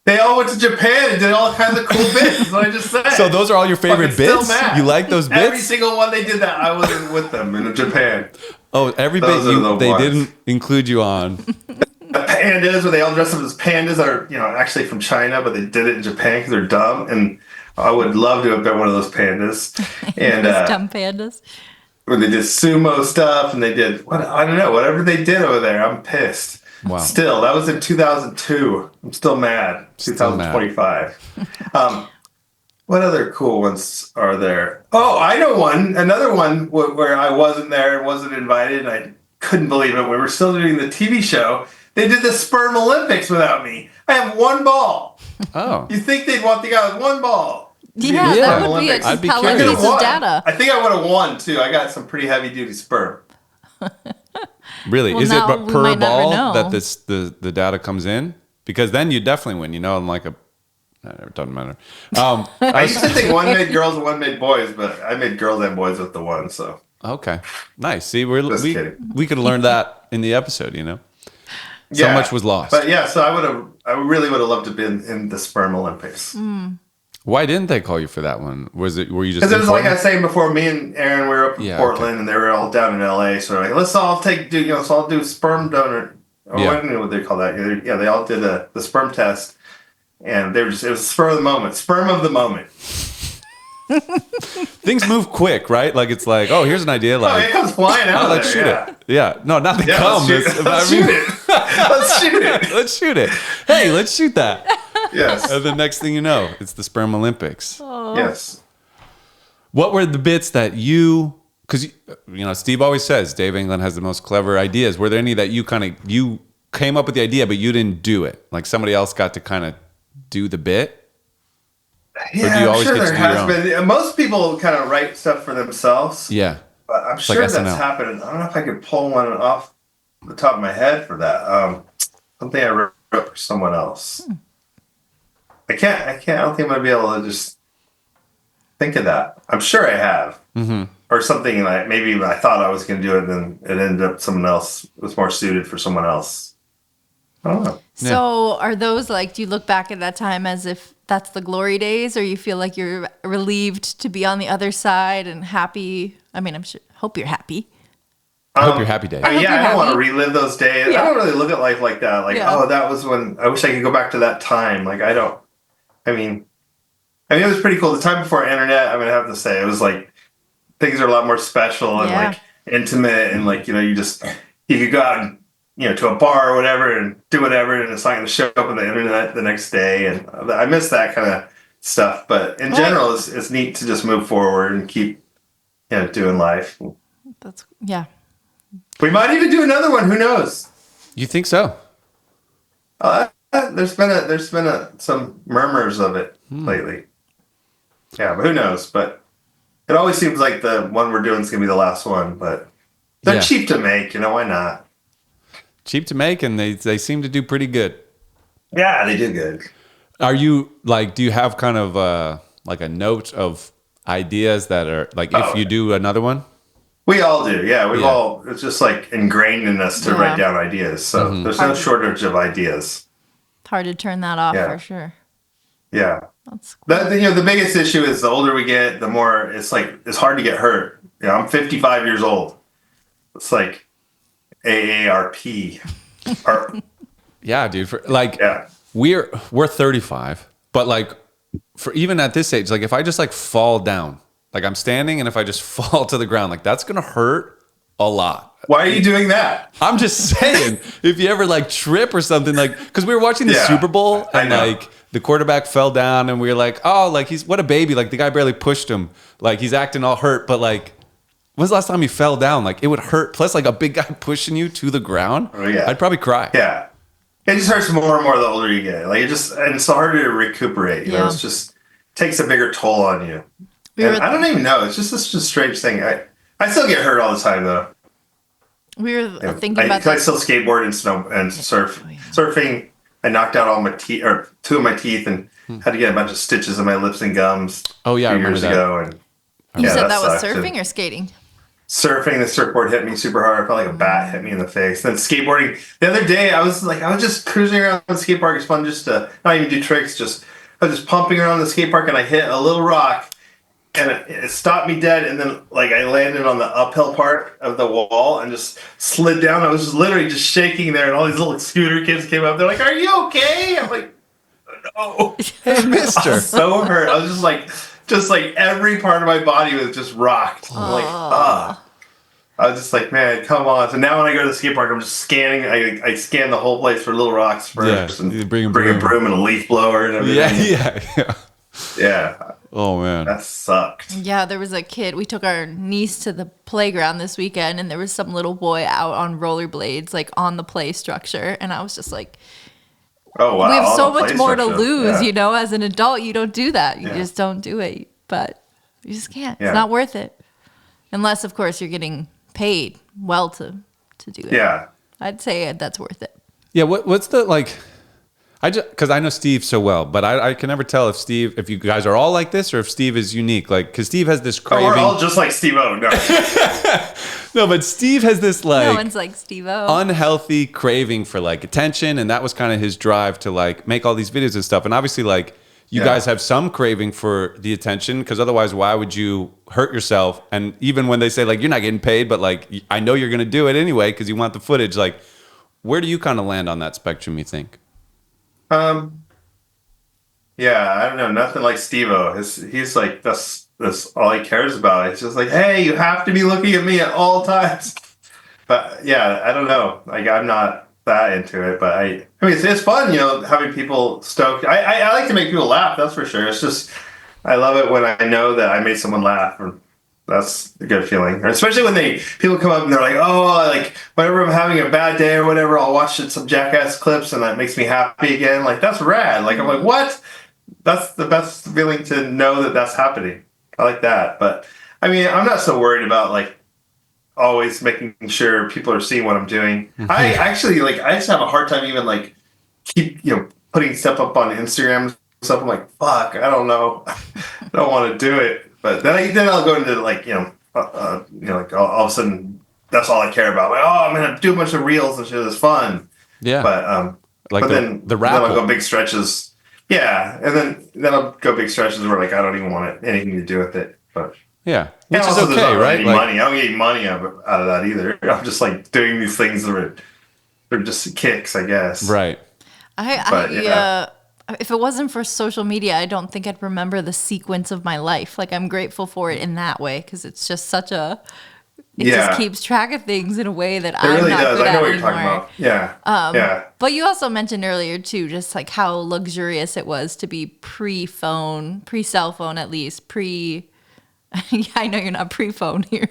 They all went to Japan and did all kinds of cool bits. That's what I just said. So those are all your favorite Fucking still bits? mad. You like those bits? Every single one they did that, I wasn't with them in Japan. Oh, every Those bit are the they ones. didn't include you on. The pandas, where they all dress up as pandas, that are actually from China, but they did it in Japan because they're dumb. And I would love to have been one of those pandas. And Those dumb pandas. when they did sumo stuff, and they did I don't know, whatever they did over there, I'm pissed. Wow. Still, that was in 2002. I'm still mad. Still mad. 2025. What other cool ones are there? Oh, I know one. Another one where I wasn't there and wasn't invited, and I couldn't believe it. We were still doing the TV show. They did the Sperm Olympics without me. I have one ball. Oh. You think they'd want the guy with one ball? Yeah, Yeah. that would be a I'd be compelling curious. piece of data. I think I would have won, too. I got some pretty heavy-duty sperm. Really? Well, Is it now we per might never ball know. that the data comes in? Because then you definitely win, I'm like it doesn't matter. I used to think one made girls and one made boys, but I made girls and boys with the one, so. Okay. Nice. See, Just we kidding. we could have learned that in the episode, So much was lost. But yeah, so I really would have loved to be in the Sperm Olympics. Why didn't they call you for that one? Were you just Because it was like I important? was saying before, me and Aaron were up in Yeah, Portland, okay. and they were all down in LA. So like, let's all do sperm donor. Or Yeah. I don't know what they call that. Yeah, they all did the sperm test, and it was spur of the moment, sperm of the moment. Things move quick, right? Like it's like, oh, here's an idea. Oh, Like, it comes flying out. let's of shoot there, it. Yeah, no, not the Yeah, come. let's shoot it. Let's shoot it. Let's shoot it. Let's shoot it. Hey, let's shoot that. Yes. And the next thing you know, it's the Sperm Olympics. Yes. What were the bits that because Steve always says Dave England has the most clever ideas. Were there any that you came up with the idea, but you didn't do it? Like somebody else got to kind of do the bit? Yeah, do you I'm always sure get to there do your has own? been. Most people kind of write stuff for themselves. Yeah. But I'm like sure that's SNL. happened. I don't know if I could pull one off the top of my head for that. Something I wrote for someone else. I can't. I don't think I'm gonna be able to just think of that. I'm sure I have, or something like maybe I thought I was gonna do it, and then it ended up someone else was more suited for someone else. I don't know. So are those like, do you look back at that time as if that's the glory days, or you feel like you're relieved to be on the other side and happy? I mean, hope you're happy. I hope you're happy, Dave. I mean, hope yeah, you're I don't want to happy. relive those days. Yeah. I don't really look at life like that. Like, Yeah. oh, that was when I wish I could go back to that time. Like, I don't. I mean, it was pretty cool. The time before internet, I'm gonna have to say, it was like things are a lot more special and Yeah. like intimate, and like you could go out and to a bar or whatever and do whatever, and it's not gonna show up on the internet the next day. And I miss that kind of stuff. But in general, it's neat to just move forward and keep doing life. Yeah. We might even do another one. Who knows? You think so? There's been some murmurs of it lately. Yeah, but who knows? But it always seems like the one we're doing is gonna be the last one. But they're Yeah. cheap to make. Why not? Cheap to make, and they seem to do pretty good. Yeah, they do good. Are you like? Do you have kind of like a note of ideas that are like if you do another one? We all do. Yeah, we've Yeah. all. It's just like ingrained in us to Yeah. write down ideas. So there's no shortage of ideas. It's hard to turn that off Yeah. for sure. Yeah. That's cool. The biggest issue is the older we get, the more it's hard to get hurt. I'm 55 years old. It's like AARP. Or, Yeah, dude. yeah. We're 35, but like for even at this age, like if I just like fall down, like I'm standing, and if I just fall to the ground, like that's gonna hurt a lot. Why are you doing that? I'm just saying, if you ever like trip or something, like because we were watching the Yeah, Super Bowl I and know. like the quarterback fell down, and we were like, oh, like he's what a baby, like the guy barely pushed him, like he's acting all hurt, but like. When's the last time he fell down? Like it would hurt. Plus, like a big guy pushing you to the ground. Oh, yeah. I'd probably cry. Yeah. It just hurts more and more the older you get. Like and it's harder to recuperate. Yeah. It's just takes a bigger toll on you. And I don't even know. It's just such a strange thing. I still get hurt all the time though. We were thinking about I that. still skateboard and surf. Oh, yeah. Surfing, I knocked out all my teeth or two of my teeth and had to get a bunch of stitches in my lips and gums. Oh, yeah, I a few remember years that. ago. And You said that was sucked. surfing or skating? surfing, the surfboard hit me super hard. I felt like a bat hit me in the face. Then skateboarding. The other day, I was just cruising around the skate park. It's fun just to not even do tricks. I was just pumping around the skate park, and I hit a little rock, and it stopped me dead. And then like I landed on the uphill part of the wall and just slid down. I was just literally just shaking there, and all these little scooter kids came up. They're like, "Are you okay?" I'm like, "No." Hey, mister. I was so hurt. I was just like every part of my body was just rocked. I'm like, I was just like, man, come on. So now when I go to the skate park, I'm just scanning. I scan the whole place for little rocks first, and you bring a broom and a leaf blower and everything. Yeah. Oh man, that sucked. Yeah, there was a kid. We took our niece to the playground this weekend, and there was some little boy out on rollerblades, like on the play structure, and I was just like, oh wow, we have so all the much play more to structure. lose, Yeah. you know. As an adult, you don't do that. You Yeah. just don't do it. But you just can't. Yeah. It's not worth it, unless, of course, you're getting paid well to do it. Yeah. I'd say that's worth it. yeah. What's the like? Because I know Steve so well, but I can never tell if you guys are all like this or if Steve is unique. Like, because Steve has this Oh, craving. we're all just like Steve-O. No. No, but Steve has this No like one's like Steve-O. unhealthy craving for like attention, and that was kind of his drive to like make all these videos and stuff. And obviously, like you guys have some craving for the attention, because otherwise, why would you hurt yourself? And even when they say like you're not getting paid, but like I know you're gonna do it anyway because you want the footage. Like, where do you kind of land on that spectrum, you think? Yeah, I don't know. Nothing like Steve-O. He's like, that's all he cares about. It's just like, hey, you have to be looking at me at all times. But yeah, I don't know. Like, I'm not that into it, but I mean, it's fun, you know, having people stoked. I like to make people laugh. That's for sure. It's just, I love it when I know that I made someone laugh. That's a good feeling. Or especially when people come up and they're like, oh, like whenever I'm having a bad day or whatever, I'll watch some Jackass clips and that makes me happy again. Like, that's rad. Like, I'm like, what? That's the best feeling, to know that that's happening. I like that. But I mean, I'm not so worried about like always making sure people are seeing what I'm doing. I actually I just have a hard time even like keep, putting stuff up on Instagram and stuff. I'm like, fuck, I don't know. I don't want to do it. But then I'll go into like, like all of a sudden that's all I care about. Like, oh, I'm going to do a bunch of reels and shit. It's fun. Yeah. But, like but then rap. I'll go big stretches. Yeah. And then I'll go big stretches where like, I don't even want anything to do with it. But yeah. Which is also, okay, right? Any Like, money. I don't get any money out of that either. I'm just like doing these things that are just kicks, I guess. right. If it wasn't for social media, I don't think I'd remember the sequence of my life. Like, I'm grateful for it in that way, because it's just it just keeps track of things in a way that I'm really not does. good I know at what you're anymore. talking about. Yeah. But you also mentioned earlier too, just like how luxurious it was to be pre-phone, pre-cell phone at least, yeah, I know you're not pre-phone here.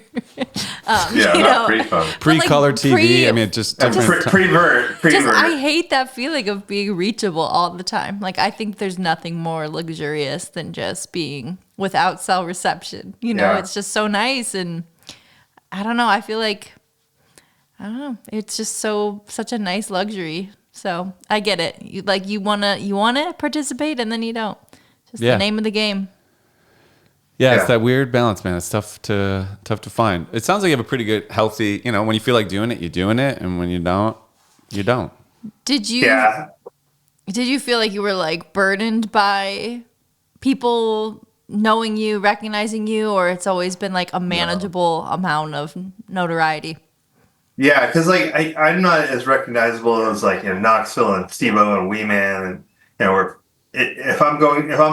Not pre-phone. Pre-color TV. I mean, just different. Pre-vert. Just, I hate that feeling of being reachable all the time. Like, I think there's nothing more luxurious than just being without cell reception. It's just so nice. And I don't know. I feel like, it's just such a nice luxury. So I get it. You wanna participate, and then you don't. Just the name of the game. Yeah, it's that weird balance, man. It's tough to find. It sounds like you have a pretty good, healthy, when you feel like doing it, you're doing it. And when you don't, you don't. Did you feel like you were like burdened by people knowing you, recognizing you, or it's always been like a manageable amount of notoriety? Yeah, because like I'm not as recognizable as like Knoxville and Steve-O and Wee Man, and if I'm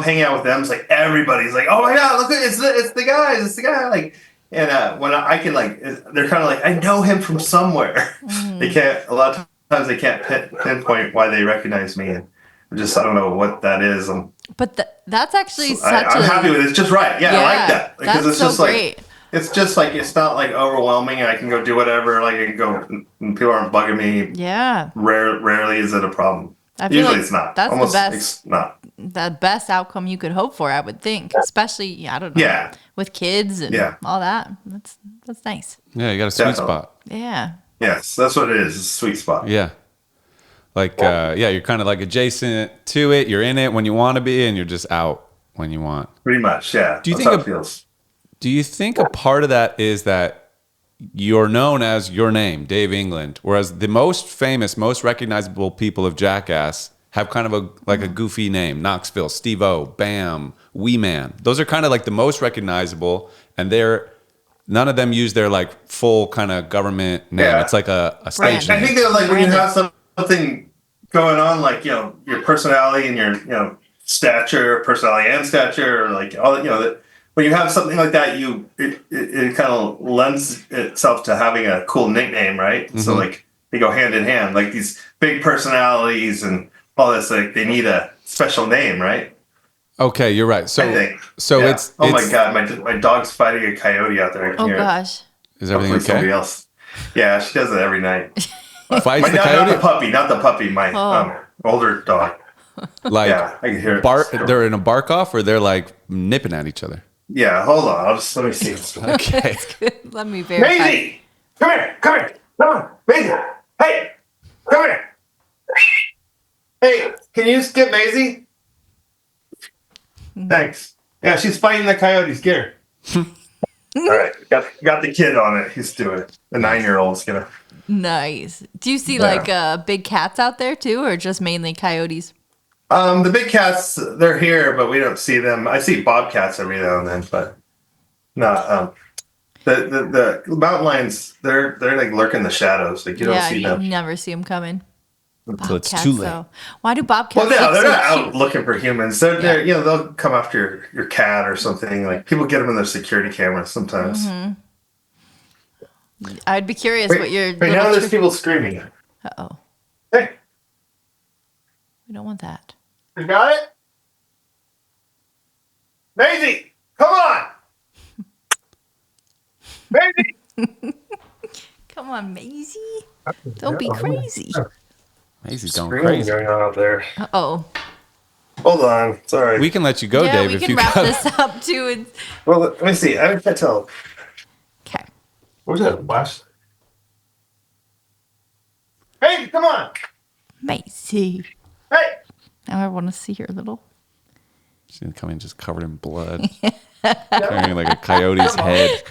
hanging out with them, it's like everybody's like, oh my god, look, it's the guy, like, and when I can like, they're kind of like, I know him from somewhere. A lot of times they can't pinpoint why they recognize me, and I don't know what that is. But that's actually I'm happy with it. It's just right. Yeah, I like that, because that's it's just great. Like, it's just like, it's not like overwhelming, and I can go do whatever. Like, I can go, and people aren't bugging me. Yeah. Rarely is it a problem. I feel Usually like it's not. That's Almost, the best. It's not. The best outcome you could hope for, I would think, especially I don't know, with kids and all that. That's nice. Yeah, you got a sweet spot. Yeah. Yes, that's what it is. It's a sweet spot. Yeah. Like, you're kind of like adjacent to it. You're in it when you want to be, and you're just out when you want. Pretty much, yeah. Do you That's think how it feels. Do you think a part of that is that you're known as your name, Dave England, whereas the most famous, most recognizable people of Jackass have kind of a goofy name: Knoxville, Steve-O, Bam, Wee Man. Those are kind of like the most recognizable, and none of them use their like full kind of government name. Yeah. It's like a stage I name. think that like when you Brandon. have something going on, like your personality and your stature, personality and stature, or like all that. When you have something like that, it kind of lends itself to having a cool nickname, right? Mm-hmm. So like they go hand in hand. Like these big personalities and all this, like they need a special name, right? Okay, you're right. So it's oh my god, my dog's fighting a coyote out there. I can hear gosh. Is everything okay? Somebody else. Yeah, she does it every night. Fights the coyote? Not the puppy. My older dog. Like, yeah, I can hear it. They're in a bark off, or they're like nipping at each other. Yeah, hold on. Let me see. Okay. Let me verify. Maisie, come here. Come on, Maisie. Hey, come here. Hey, can you skip Maisie? Thanks. Yeah, she's fighting the coyotes. Get her. All right, got the kid on it. He's doing it. The 9-year-old's gonna. Nice. Do you see like big cats out there too, or just mainly coyotes? The big cats, they're here, but we don't see them. I see bobcats every now and then, but no. The mountain lions, they're like lurk in the shadows. Like you don't see them. You never see them coming. Until it's too late. Though. Why do bobcats? Well, no, they're not so out cute? looking for humans. They're they'll come after your cat or something. Like people get them in their security cameras sometimes. Mm-hmm. I'd be curious what your. Right now, there's people screaming. Uh-oh. Hey, We don't want that. you got it, Maisie. Come on, Maisie. Come on, Maisie. Don't be crazy. Maisie's going Screaming crazy. going on out there. Uh-oh. Hold on, sorry. We can let you go, Yeah, Dave, we if can you wrap got this up too. Well, let me see. I can't tell. Okay. What was that last? Hey, come on. Maisie. Hey. Now I want to see her little. She's gonna come in just covered in blood. Carrying like a coyote's head.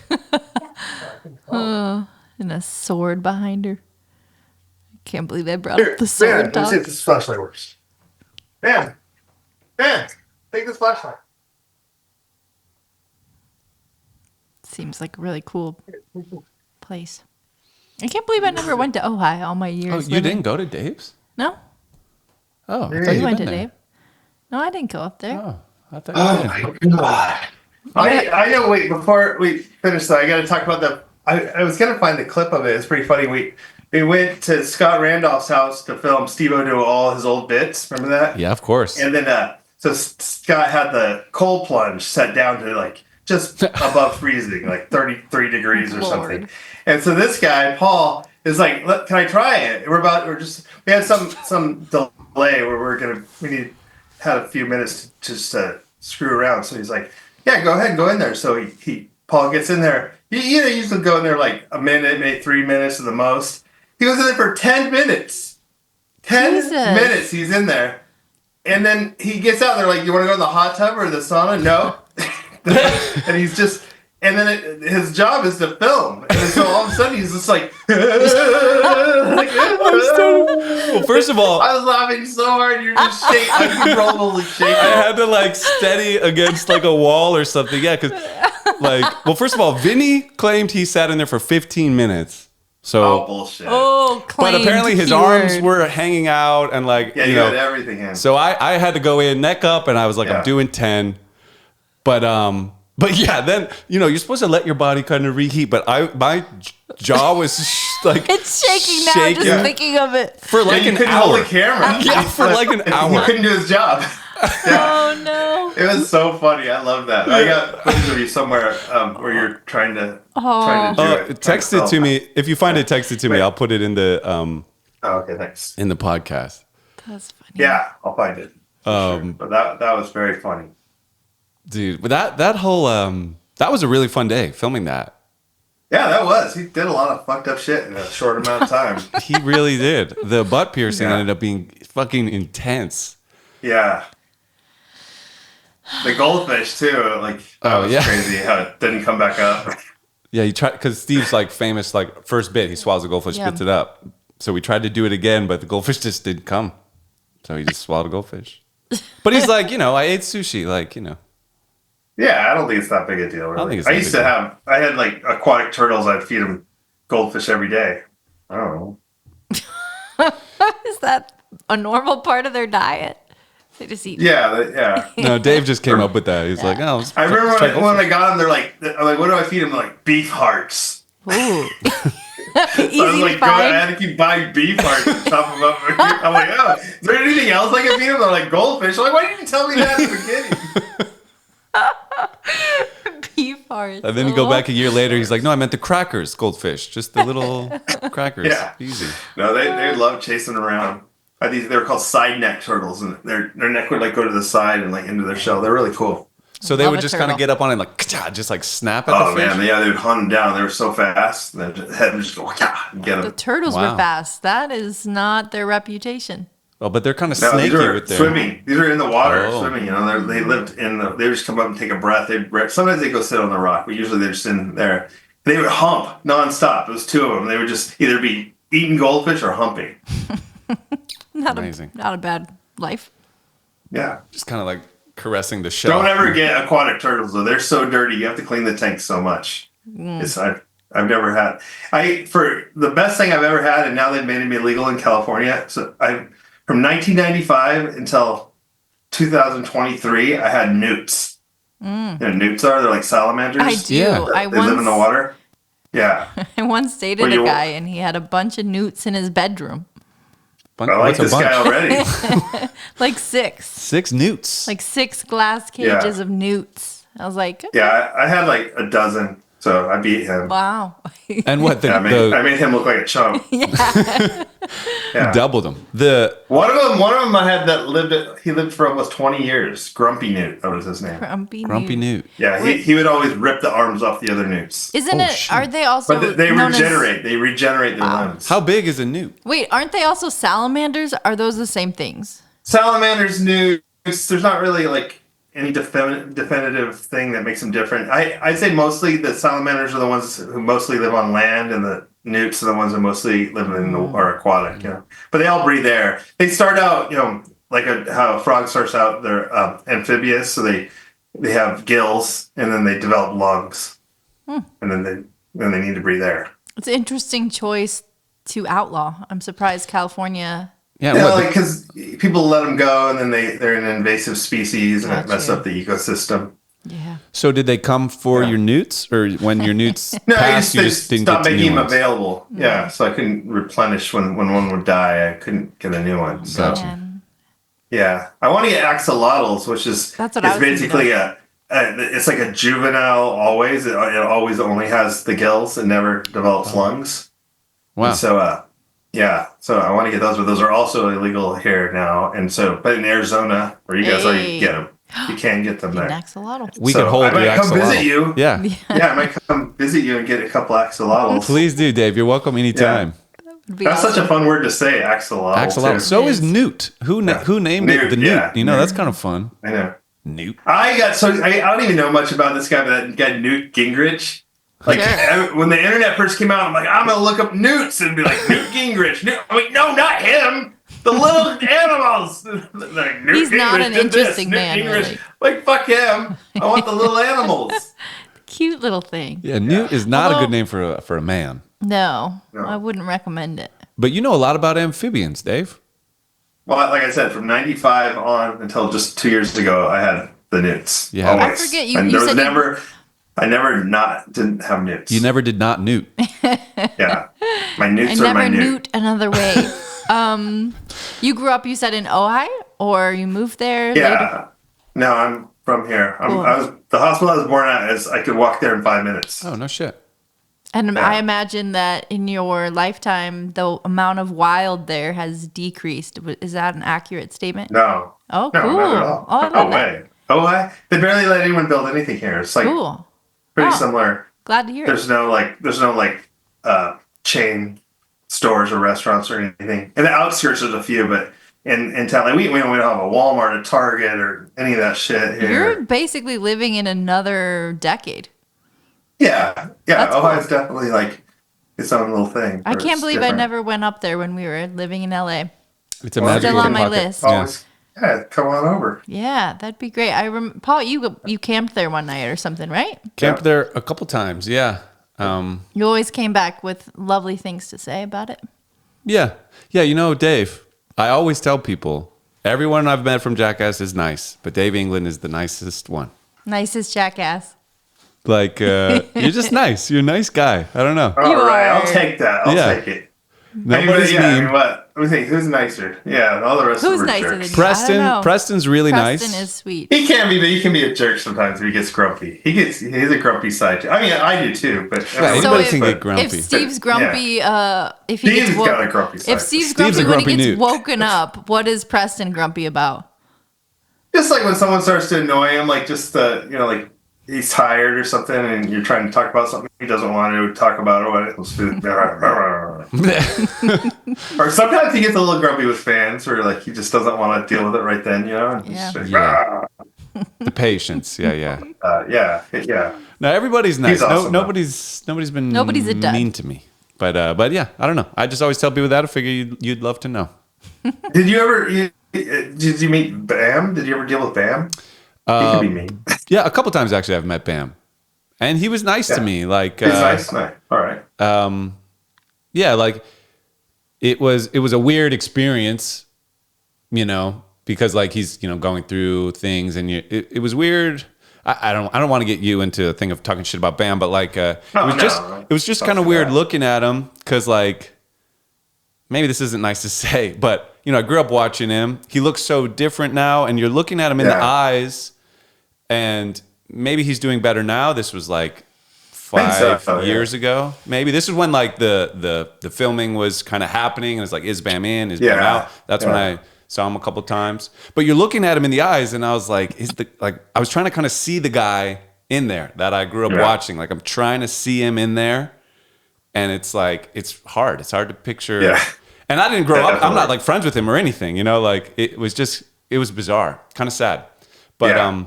And a sword behind her. I can't believe they brought Here, up the sword let me see if dog. this flashlight works. Man, take this flashlight. Seems like a really cool place. I can't believe I never went to Ojai all my years. Oh, you living. didn't go to Dave's? No? Oh, I You thought you went been to there. Dave. No, I didn't go up there. Oh, I thought Oh you did. my god! I know. Wait, before we finish that, I got to talk about the. I was gonna find the clip of it. It's pretty funny. We went to Scott Randolph's house to film Steve-O do all his old bits. Remember that? Yeah, of course. And then so Scott had the cold plunge set down to like just above freezing, like 33 degrees or Lord. something. And so this guy Paul is like, "Can I try it?" We had some delay where we had a few minutes to just screw around. So he's like, "Yeah, go ahead, go in there." So Paul gets in there. You usually go in there like a minute, maybe 3 minutes at the most. He was in there for 10 minutes. 10 Jesus. minutes he's in there. And then he gets out there like, "You want to go in the hot tub or the sauna?" No. And he's just, and then his job is to film. And so all of a sudden he's just like, Well, first of all, I was laughing so hard, you're just shaking, uncontrollably shaking. I had to like steady against like a wall or something. Yeah, because like, well, first of all, Vinny claimed he sat in there for 15 minutes. So, Oh, bullshit. Oh, but claimed apparently his keyword. arms were hanging out and like, Yeah, you had everything in. So I had to go in neck up and I was like, Yeah. I'm doing 10. But yeah, then, you're supposed to let your body kind of reheat. But my jaw was like, It's shaking now just thinking of it. for like you an couldn't hold hour. the camera. Yeah, for like an He hour. couldn't do his job. Oh, no. It was so funny. I love that. I got footage of you somewhere where you're trying to do it. Text it to me. If you find it, text it to me. I'll put it in the Oh, okay, thanks. in the podcast. That's funny. Yeah, I'll find it. Sure. But that was very funny. Dude, but that whole that was a really fun day filming that. Yeah, that was. He did a lot of fucked up shit in a short amount of time. He really did. The butt piercing Yeah. ended up being fucking intense. Yeah. The goldfish too, like that Oh, was yeah. crazy how it didn't come back up. Yeah, you try because Steve's like famous. Like first bit, he swallows a goldfish, Yeah. spits it up. So we tried to do it again, but the goldfish just didn't come. So he just swallowed a goldfish. But he's like, I ate sushi. Like, Yeah, I don't think it's that big a deal. Really. don't think it's I that used big to a have. I had like aquatic turtles. I'd feed them goldfish every day. I don't know. Is that a normal part of their diet? They just eat. Yeah. no, Dave just came up with that. He's like, oh, I remember let's try when goldfish. I got them. They're like, I'm like, what do I feed them? They're like beef hearts. Ooh. So I Easy was to like, I find. had to keep buying beef hearts and chop them up. I'm like, oh, is there anything else I can feed them? They're like goldfish. I'm like, why didn't you tell me that at the beginning? Beef hearts. And then you go back a year later. He's like, no, I meant the crackers, goldfish, just the little crackers. Yeah. Easy. No, they love chasing around. They were called side neck turtles, and their neck would like go to the side and like into their shell. They're really cool. So they Love would a just kind turtle. of get up on it and like, just like snap at Oh the fish. man, yeah, they would hunt them down. They were so fast. Their head would just go and get The them. turtles Wow. were fast. That is not their reputation. Oh, but they're kind of No, snaky these were with their swimming. These were in the water Oh. swimming. They lived in the. They would just come up and take a breath. Sometimes they go sit on the rock, but usually they're just in there. They would hump nonstop. It was two of them. They would just either be eating goldfish or humping. Amazing. Not a bad life. Yeah. just kind of like caressing the shell. Don't ever get aquatic turtles though. They're so dirty. You have to clean the tank so much. I've never had. For the best thing I've ever had, and now they've made it illegal in California. So from 1995 until 2023, I had newts. You know what newts are? They're like salamanders. I do. Yeah. I They live in the once water. Yeah. I once dated Well, a you- guy and he had a bunch of newts in his bedroom. I like What's a this bunch? guy already. Like 6. 6 newts. Like 6 glass cages of newts. I was like, Yeah, I had like a dozen, so I beat him. wow. and what I made him look like a chump. Yeah. doubled them. One of them I had that he lived for almost 20 years. Grumpy Newt, that was his name. Grumpy newt. Yeah, he would always rip the arms off the other newts. Isn't Oh, it? shit. Are they also? But they known as- regenerate. They regenerate their limbs. How big is a newt? Wait, aren't they also salamanders? Are those the same things? Salamanders, newts, there's not really like any definitive thing that makes them different. I'd say mostly the salamanders are the ones who mostly live on land, and the newts are the ones that mostly live in the are aquatic. But they all breathe air. They start out, like how a frog starts out. They're amphibious, so they have gills, and then they develop lungs, and then they need to breathe air. It's an interesting choice to outlaw. I'm surprised California. Yeah, Yeah, what, like because people let them go, and then they're an invasive species, and it messes Gotcha. up the ecosystem. Yeah. so did they come for your newts, or when your newts No, passed, you they just didn't stopped get making new them ones? available. Yeah, so I couldn't replenish when one would die. I couldn't get a new one. So Gotcha. Man. yeah, I want to get axolotls, which is That's what I it's was thinking basically it's like a juvenile. Always, it always only has the gills and never develops lungs. Wow. And so yeah, so I want to get those, but those are also illegal here now. And so, but in Arizona, where you guys are, you can get them. You can get them An there. axolotl. We So could hold I the might come axolotl. visit you. Yeah. Yeah, I might come visit you and get a couple axolotls. Please do, Dave. You're welcome anytime. Would be That's awesome. such a fun word to say, axolotl. Axolotl. too. So is Yes. newt. Who named it Newt, the newt? yeah. That's kind of fun. I know. Newt. I don't even know much about this guy, but that guy Newt Gingrich. Like Sure. when the internet first came out, I'm like, I'm gonna look up newts and be like, Newt Gingrich. I'm like, no, not him. The little animals. Like, Newt He's not Gingrich an did this. interesting Newt man, Gingrich. really. Like, fuck him. I want the little animals. Cute little thing. Yeah, newt is not a Although- good name for a man. No, No. I wouldn't recommend it. But you know a lot about amphibians, Dave. Well, like I said, from '95 on until just 2 years ago, I had the newts. Yeah. Always. I forget, you- And you there was said you- never. I never didn't have newts. You never did not newt. Yeah. My I newts are never my newt. newt another way. You grew up, you said, in Ojai, or you moved there Yeah. later? No, I'm from here. Cool. The hospital I was born at is I could walk there in 5 minutes. Oh, no shit. And Yeah. I imagine that in your lifetime, the amount of wild there has decreased. Is that an accurate statement? No. Oh, No, cool. not at all. Oh, I no love that. way. Oh, they barely let anyone build anything here. It's like Cool. pretty Oh. similar. Glad to hear There's it. no chain stores or restaurants or anything. In the outskirts, there's a few, but in town, like we don't have a Walmart, a Target, or any of that shit here. You're basically living in another decade. Yeah, That's cool. Ohio's definitely like its own little thing. I where can't it's believe different. I never went up there when we were living in LA. It's a Well, magical still on my pocket. list. Yeah. Always, come on over. Yeah, that'd be great. Paul, you camped there one night or something, right? Camped there a couple times. Yeah. You always came back with lovely things to say about it. Yeah. Yeah. You know, Dave, I always tell people everyone I've met from Jackass is nice, but Dave England is the nicest one. Nicest jackass. Like, you're just nice. You're a nice guy. I don't know. All You right, are. I'll take that. I'll take it. Nobody's I mean. mean, what? Let me think. Who's nicer? Yeah, all the rest Who's of them are nicer jerks. than you? I don't know. Preston's really Preston nice. is sweet. He can be, but he can be a jerk sometimes if he gets grumpy. He's a grumpy side. I mean, I do too, but Yeah, So anybody if- can get If grumpy. Steve's grumpy, if he Steve's gets got a grumpy side. if Steve's Steve's a grumpy when he grumpy gets newt. woken up, what is Preston grumpy about? Just like when someone starts to annoy him, like just like he's tired or something, and you're trying to talk about something he doesn't want to talk about, or or sometimes he gets a little grumpy with fans, or like he just doesn't want to deal with it right then, and he's just Yeah. The patience. Yeah. yeah. No, everybody's nice. He's awesome, nobody's been Nobody's a dud. mean to me. But yeah, I don't know. I just always tell people that. I figure you'd love to know. Did you meet Bam? Did you ever deal with Bam? He can be mean. Yeah, a couple times actually I've met Bam. And he was nice to me. Like He's nice. All right. yeah, like it was a weird experience, because like he's, going through things and it was weird. I don't want to get you into a thing of talking shit about Bam, but like it was just kind of weird looking at him because like maybe this isn't nice to say, but I grew up watching him. He looks so different now, and you're looking at him in the eyes, and maybe he's doing better now. This was like 5 years ago. Maybe this is when like the filming was kind of happening, and it's like, is Bam in? Is Bam out? That's when I saw him a couple times. But you're looking at him in the eyes, and I was like, I was trying to kind of see the guy in there that I grew up watching. Like I'm trying to see him in there, and it's like it's hard. It's hard to picture. Yeah. And I didn't grow up. I'm not like friends with him or anything. Like it was bizarre, kind of sad. But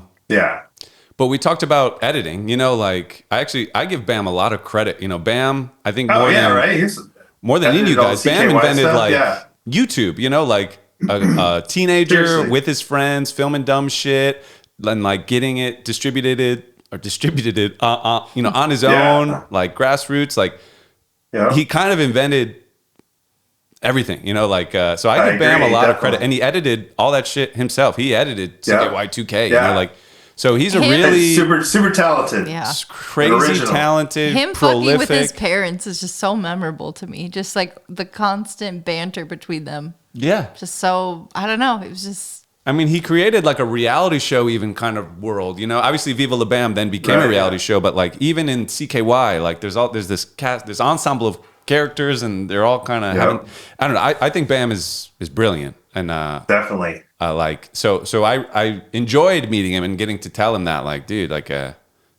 But we talked about editing. Like I give Bam a lot of credit. Bam, I think more than any of you guys. Bam invented stuff, YouTube. Like a teenager Seriously. with his friends filming dumb shit and like getting it distributed on his own, like grassroots. Like he kind of invented everything, so I give Bam a lot of credit, and he edited all that shit himself. He edited CKY2K, so he's a really super talented, crazy talented, Him prolific. fucking with his parents is just so memorable to me. Just like the constant banter between them. Yeah, Just so, I don't know. It was just, I mean, he created like a reality show, even kind of world. Obviously, Viva La Bam then became a reality show, but like even in CKY, like there's this cast, this ensemble of characters, and they're all kind of having. I don't know. I think Bam is brilliant, and definitely. So I enjoyed meeting him and getting to tell him that, like, dude, like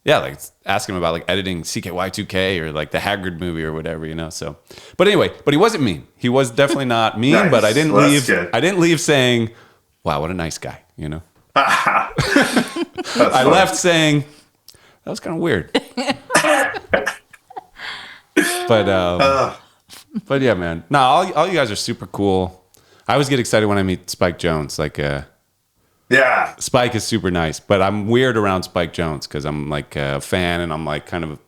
like ask him about like editing CKY2K or like the Haggard movie or whatever, So, but anyway, he wasn't mean. He was definitely not mean, Nice. but I didn't Well, leave. that's good. I didn't leave saying, "Wow, what a nice guy," I funny. left saying that was kind of weird. But yeah, man. No, all you guys are super cool. I always get excited when I meet Spike Jonze. Like, Spike is super nice, but I'm weird around Spike Jonze because I'm like a fan, and I'm like kind of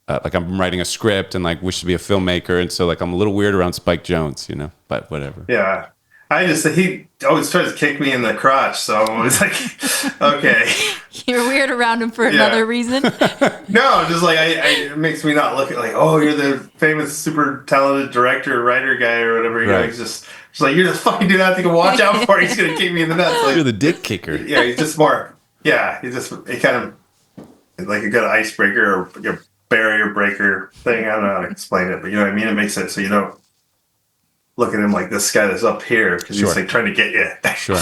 like I'm writing a script and like wish to be a filmmaker, and so like I'm a little weird around Spike Jonze, But whatever. Yeah. He always tries to kick me in the crotch, so I'm always like, okay. you're weird around him for another reason. No, just like it makes me not look at like, oh, you're the famous, super talented director, writer guy, or whatever. Right. He's just like, you're the fucking dude I have to go watch out for. He's gonna kick me in the nuts. Like, You're the dick kicker. yeah, he's just more. Yeah, he kind of like a good icebreaker or a barrier breaker thing. I don't know how to explain it, but you know what I mean. It makes it so you don't look at him like this guy that's up here because he's like trying to get you. Sure.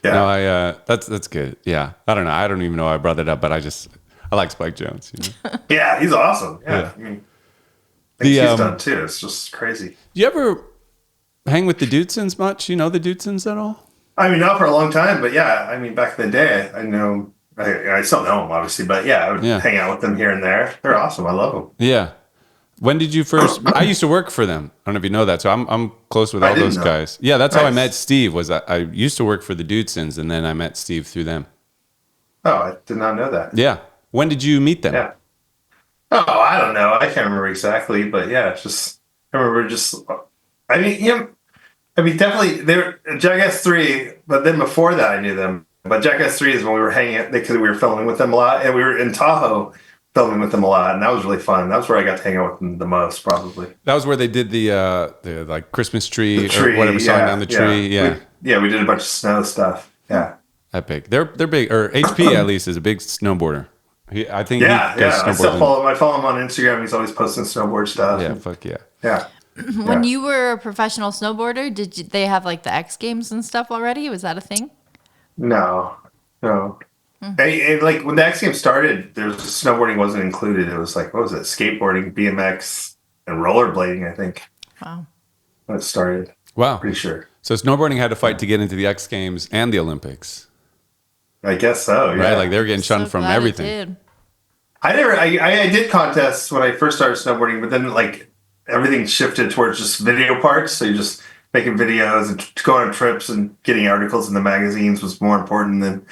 Yeah. No, that's good. Yeah. I don't know. I don't even know why I brought that up, but I like Spike Jonze. Yeah, he's awesome. Yeah. I mean, things he's done too. It's just crazy. Do you ever hang with the Dudesons much? You know the Dudesons at all? I mean, not for a long time, but yeah. I mean, back in the day, I know I still know them, obviously, but yeah, I would Yeah. hang out with them here and there. They're awesome. I love them. Yeah. When did you first? I used to work for them. I don't know if you know that. So I'm close with I all didn't those know. guys. Yeah, that's how I Nice. met Steve. Was I used to work for the Dudesons, and then I met Steve through them. Oh, I did not know that. Yeah. When did you meet them? Yeah. Oh, I don't know. I can't remember exactly, but yeah, it's just I remember just. I mean, definitely they're Jackass 3, but then before that I knew them. But Jackass 3 is when we were hanging out because we were filming with them a lot, and we were in Tahoe filming with them a lot, and that was really fun. That was where I got to hang out with them the most, probably. That was where they did the like Christmas tree, The tree, or whatever song yeah, down the tree. Yeah. We did a bunch of snow stuff. Yeah. Epic. They're big, or HP at least is a big snowboarder. I think he Yeah, does yeah. I still snowboarding. follow him. I follow him on Instagram. He's always posting snowboard stuff. Yeah, fuck yeah. Yeah. When you were a professional snowboarder, they have like the X Games and stuff already? Was that a thing? No. Like when the X Games started, snowboarding wasn't included. It was like, what was it? Skateboarding, BMX, and rollerblading, I think, Wow. when it started. Wow. Pretty sure. So snowboarding had to fight to get into the X Games and the Olympics, I guess so. Yeah. right? Like they were getting shunned So from glad it everything. did. I did contests when I first started snowboarding, but then like everything shifted towards just video parts. So you're just making videos and going on trips and getting articles in the magazines was more important than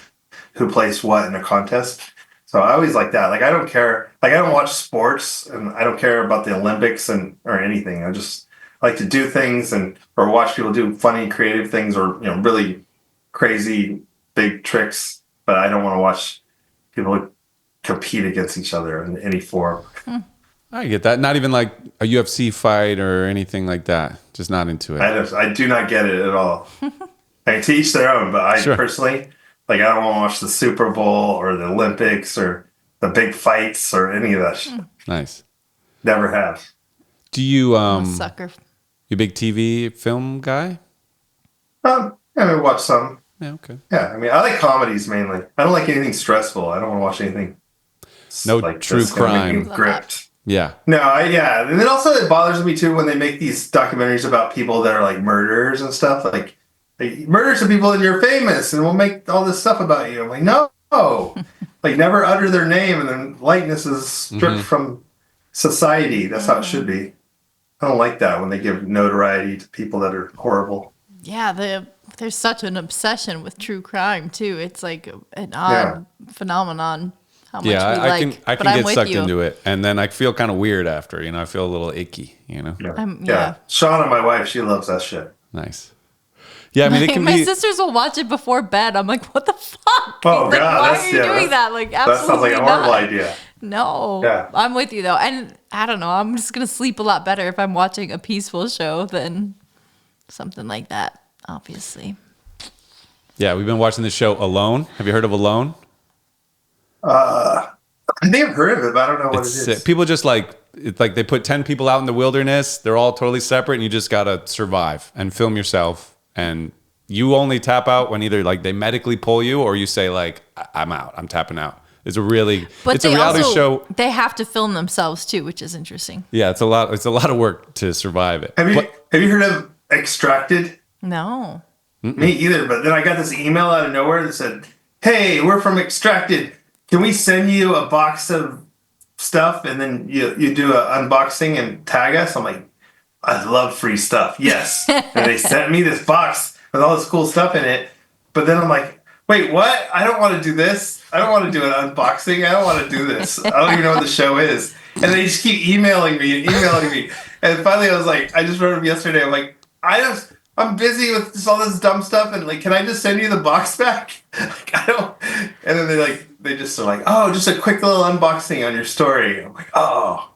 who placed what in a contest. So I always like that. Like I don't care. Like I don't watch sports and I don't care about the Olympics or anything. I just like to do things or watch people do funny, creative things or really crazy big tricks. But I don't want to watch people compete against each other in any form. I get that. Not even like a UFC fight or anything like that. Just not into it. I do not get it at all. I to each their own, but I Sure. personally, like, I don't want to watch the Super Bowl or the Olympics or the big fights or any of that shit. Nice. Never have. Do you I'm a sucker. you a big TV film guy? I watch some. Yeah, okay. Yeah, I mean, I like comedies mainly. I don't like anything stressful. I don't want to watch anything. No like true that's gonna make crime. me gripped. Yeah. No, yeah, and then also it bothers me too when they make these documentaries about people that are like murderers and stuff. Like murder some people and you're famous, and we'll make all this stuff about you. I'm like, no, like never utter their name, and then likeness is stripped from society. That's how it should be. I don't like that when they give notoriety to people that are horrible. Yeah, there's such an obsession with true crime too. It's like an odd phenomenon. How much Yeah, we I like. can But I'm get with sucked you. into it, and then I feel kind of weird after. I feel a little icky. Yeah. Yeah. Shauna, my wife, she loves that shit. Nice. Yeah, I mean it can My be. sisters will watch it before bed. I'm like, what the fuck? Oh, Like, God, why that's- are you yeah, doing that? Like, absolutely That sounds like a horrible not. idea. No. Yeah. I'm with you though. And I don't know. I'm just gonna sleep a lot better if I'm watching a peaceful show than something like that. Obviously. Yeah, we've been watching the show Alone. Have you heard of Alone? I think I've heard of it, but I don't know what It's it is. sick. People just it's like they put 10 people out in the wilderness. They're all totally separate, and you just gotta survive and film yourself. And you only tap out when either like they medically pull you or you say like I'm out. I'm tapping out. It's a reality show. They have to film themselves too, which is interesting. Yeah, it's a lot. It's a lot of work to survive it. Have you heard of Extracted? No. Me either. But then I got this email out of nowhere that said, "Hey, we're from Extracted. Can we send you a box of stuff and then you do an unboxing and tag us?" I'm like, I love free stuff. Yes. And they sent me this box with all this cool stuff in it. But then I'm like, wait, what? I don't want to do this. I don't want to do an unboxing. I don't want to do this. I don't even know what the show is. And they just keep emailing me. And finally I was like, I just wrote them yesterday. I'm like, I'm busy with all this dumb stuff, and like, can I just send you the box back? Like, I don't. And then they just are like, oh, just a quick little unboxing on your story. I'm like, oh,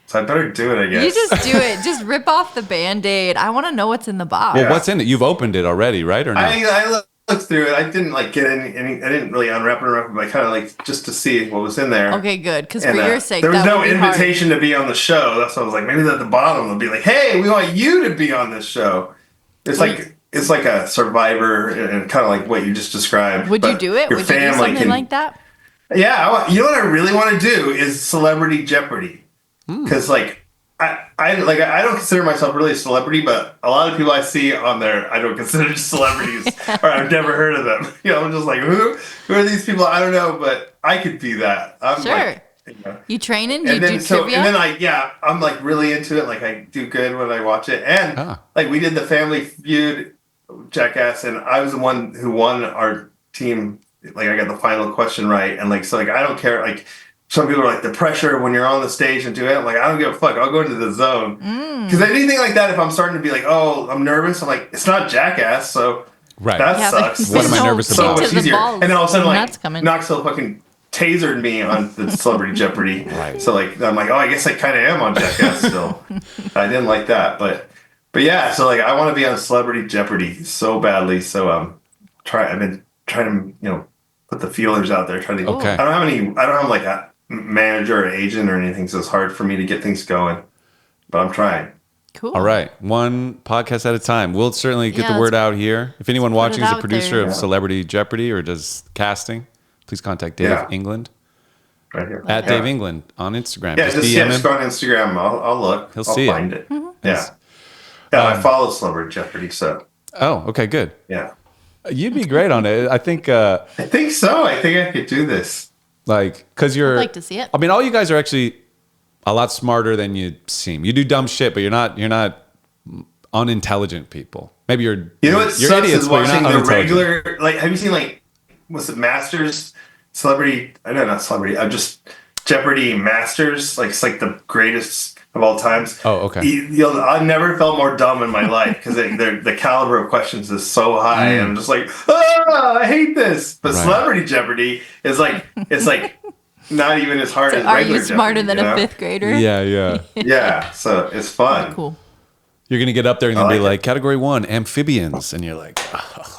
so I better do it, I guess. You just do it. Just rip off the Band-Aid. I want to know what's in the box. Well, what's in it? You've opened it already, right? Or no? I looked through it. I didn't like get any. I didn't really unwrap it, but I kind of like just to see what was in there. Okay, good. Because for And, your sake, there was that no would be hard. invitation to be on the show. That's why I was like, maybe at the bottom they'll be like, "Hey, we want you to be on this show." It's like a Survivor and kind of like what you just described. Would you but do it? your Would you do family something can- like that? Yeah, you know what I really want to do is Celebrity Jeopardy, because like I don't consider myself really a celebrity, but a lot of people I see on there I don't consider celebrities, or I've never heard of them. I'm just like, who are these people? I don't know, but I could be that. I'm Sure. like, You training? You and then do trivia? and then I'm like really into it. Like I do good when I watch it, and like we did the Family Feud, Jackass, and I was the one who won our team. Like I got the final question right, and like so like I don't care like. Some people are like the pressure when you're on the stage and do it. I'm like, I don't give a fuck. I'll go into the zone. Because anything like that, if I'm starting to be like, oh, I'm nervous, I'm like, it's not Jackass, so that sucks. What am I nervous about? So much easier. And then all of a sudden, like, coming. Knoxville fucking tasered me on the Celebrity Jeopardy. Right. So like, I'm like, oh, I guess I kind of am on Jackass still. I didn't like that, but yeah. So like, I want to be on Celebrity Jeopardy so badly. So I've been trying to put the feelers out there. Trying to. Okay. I don't have like a manager or agent or anything, so it's hard for me to get things going, but I'm trying. Cool. All right, one podcast at a time. We'll certainly get the word out here. If anyone watching is a producer of Celebrity Jeopardy or does casting, please contact Dave England. Right here. At Dave England on Instagram. Yeah, just go on Instagram. I'll look. I'll find it. Mm-hmm. Yeah. Yeah, I follow Celebrity Jeopardy, so. Oh, okay, good. Yeah. You'd be great on it. I think so. I think I could do this. Like, because you're. I'd like to see it. I mean, all you guys are actually a lot smarter than you seem. You do dumb shit, but you're not unintelligent people. Maybe you're. You know what you're sucks idiots, is but you're watching not the unintelligent. regular. Like, have you seen was it Masters Celebrity? I know not Celebrity. I'm just Jeopardy Masters. Like it's like the greatest of all times. Oh, okay. I've never felt more dumb in my life because the caliber of questions is so high, and I'm just like, I hate this. But Celebrity Jeopardy is like it's like not even as hard as regular Jeopardy. Are you smarter than a fifth grader? Yeah. Yeah. So it's fun. Cool. You're gonna get up there and you'll be like, category 1, amphibians, and you're like,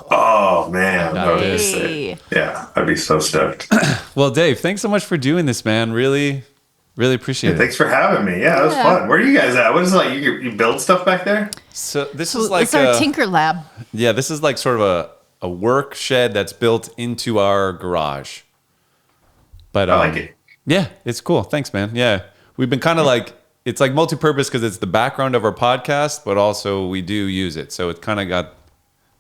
oh man, Hey. yeah, I'd be so stoked. Well, Dave, thanks so much for doing this, man. Really appreciate it. Thanks for having me. Yeah, it was fun. Where are you guys at? What is it like? You build stuff back there? So this is like it's our Tinker Lab. Yeah, this is like sort of a work shed that's built into our garage. But I like it. Yeah, it's cool. Thanks, man. Yeah, we've been kind of like it's like multi-purpose because it's the background of our podcast, but also we do use it. So it's kind of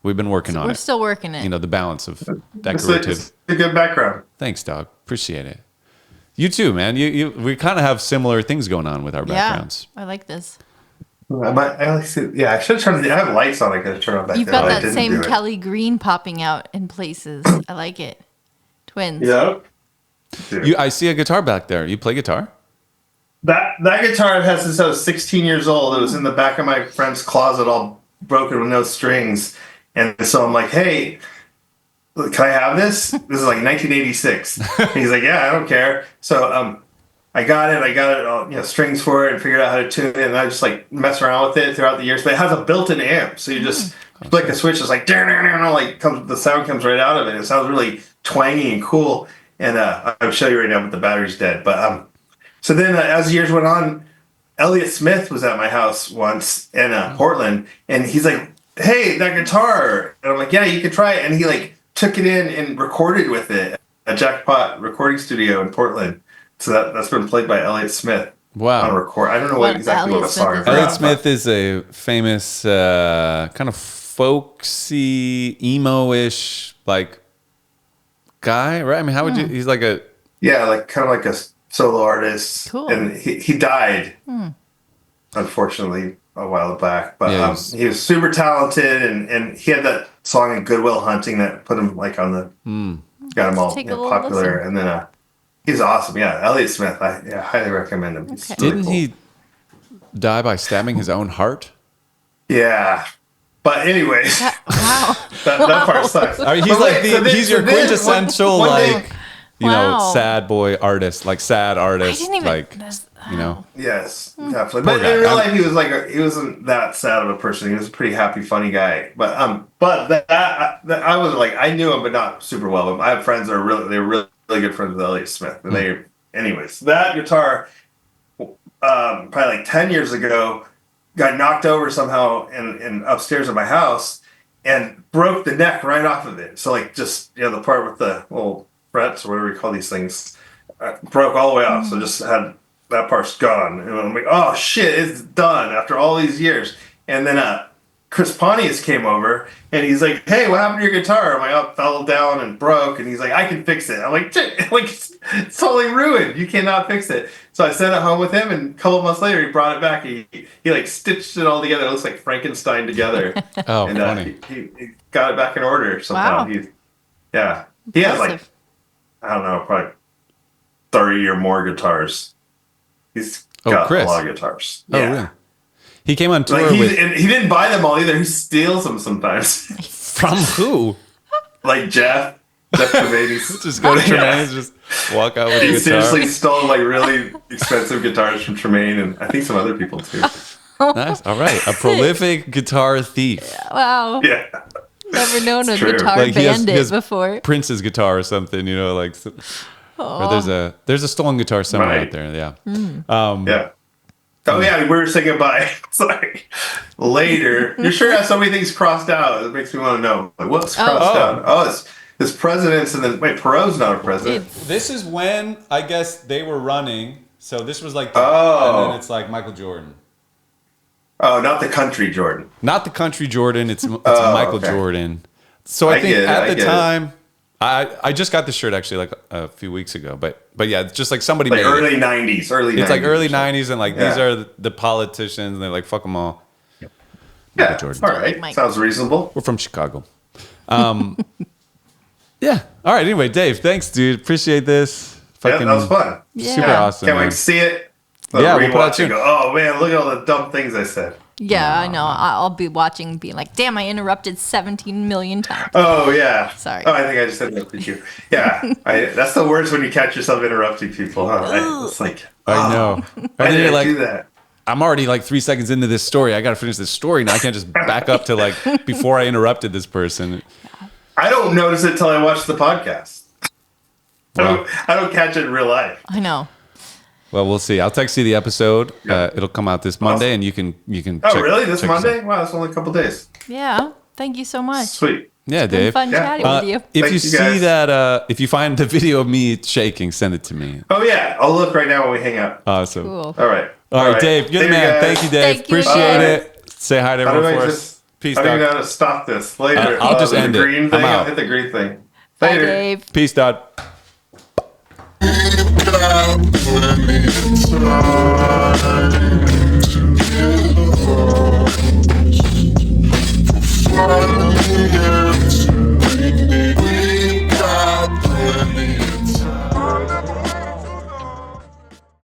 we've been working on it. We're still working it. The balance of decorative. It's a good background. Thanks, dog. Appreciate it. You too, man. We kind of have similar things going on with our backgrounds. I like this. I should have turned. I have lights on. I could have turned on back You've there. got that same Kelly Green popping out in places. I like it. Twins. Yep. I see a guitar back there. You play guitar? That guitar I've had since I was 16 years old. It was in the back of my friend's closet, all broken with no strings. And so I'm like, hey, can I have this? This is like 1986. And he's like, yeah, I don't care. So I got it, strings for it and figured out how to tune it. And I just like mess around with it throughout the years. But it has a built-in amp. So you just flick a switch. It's like, the sound comes right out of it. It sounds really twangy and cool. And I'll show you right now, but the battery's dead. But so then as the years went on, Elliott Smith was at my house once in Portland. And he's like, hey, that guitar. And I'm like, yeah, you could try it. And he like took it in and recorded with it at a Jackpot recording studio in Portland. So that's been played by Elliott Smith. Wow. On record. I don't know what the song is. Elliott Smith is a famous kind of folksy, emo-ish like guy, right? I mean, how would you? He's like a kind of like a solo artist. Cool. And he died, unfortunately, a while back. But he was super talented, and he had that song in Good Will Hunting that put him like on the got him all popular, and then he's awesome. Yeah, Elliott Smith. I highly recommend him. Okay. Didn't he die by stabbing his own heart? Yeah. But anyways, Wow. that part sucks. I mean, he's your quintessential sad boy artist, like sad artist, I didn't even, like Yes, definitely. But in real life, he wasn't that sad of a person. He was a pretty happy, funny guy. But I was like, I knew him, but not super well. But I have friends that are really good friends with Elliott Smith. And anyways, that guitar, probably like 10 years ago, got knocked over somehow in upstairs at my house and broke the neck right off of it. So like just the part with the little frets or whatever you call these things broke all the way off. So just had that part's gone. And I'm like, oh shit, it's done after all these years. And then Chris Pontius came over and he's like, hey, what happened to your guitar? I'm like, oh, it fell down and broke. And he's like, I can fix it. I'm like, it's totally ruined. You cannot fix it. So I sent it home with him, and a couple of months later, he brought it back. He like stitched it all together. It looks like Frankenstein together. Oh, and funny. he got it back in order somehow. Wow. He has like, Impressive. I don't know, probably 30 or more guitars. He's got Chris. a lot of guitars. Oh, really? He came on tour Like with and he didn't buy them all either. He steals them sometimes. from who? Like Jeff Tremaine's. Just go to Tremaine's, just walk out with a He guitar. seriously stole like really expensive guitars from Tremaine, and I think some other people too. Nice. All right. A prolific guitar thief. Wow. Yeah. Never known a true. guitar Like he bandit has before. Prince's guitar or something, like or there's a stolen guitar somewhere Right. out there. Yeah. Yeah. Oh yeah, we were saying goodbye. Sorry. Later. You're sure I have so many things crossed out. It makes me want to know. Like, what's crossed out? Oh, it's presidents, and then wait, Perot's not a president. This is when I guess they were running. So this was like Oh. and then it's like Michael Jordan. Oh, not the country Jordan. Not the country Jordan, it's Michael okay. Jordan. So I I think get it, at I the get it. time I just got the shirt actually like a few weeks ago. But yeah, it's just like somebody Like made it. early 90s. It's like early 90s, and like these Yeah. are the politicians, and they're like, fuck them all. Yeah. Jordan. All right. Mike. Sounds reasonable. We're from Chicago. Yeah. All right. Anyway, Dave, thanks, dude. Appreciate this. Yeah, that was fun. Yeah. Super awesome. Can't wait man. to see it. Yeah, we'll put out rewatch soon. and go, oh man, look at all the dumb things I said. Yeah, I know. I'll be watching, being like, damn, I interrupted 17 million times. Oh yeah. Sorry. Oh, I think I just interrupted you. Yeah. That's the worst when you catch yourself interrupting people, huh? It's like, I know. why And then did you're I like, do that? I'm already like 3 seconds into this story. I got to finish this story now. I can't just back up to like before I interrupted this person. I don't notice it till I watch the podcast. Wow. I don't catch it in real life. I know. Well, we'll see. I'll text you the episode. Yeah. It'll come out this Monday, and you can. Oh, check- really? This check us Monday? out. Wow, that's only a couple days. Yeah. Thank you so much. Sweet. Yeah, Been Dave. fun Yeah. chatting with you. If Thank you you, see guys. that, if you find the video of me shaking, send it to me. Oh yeah, I'll look right now when we hang out. Awesome. Cool. All right. All right, Dave. You're the Later, man. guys. Thank you, Dave. Thank you Appreciate again. it. Say hi to How do everyone I for us. just? Peace, I don't even know dog. how to stop this. Later. I'll just the end it. green I'm thing. out. I'll hit the green thing. Bye, Later. Dave. Peace, dog.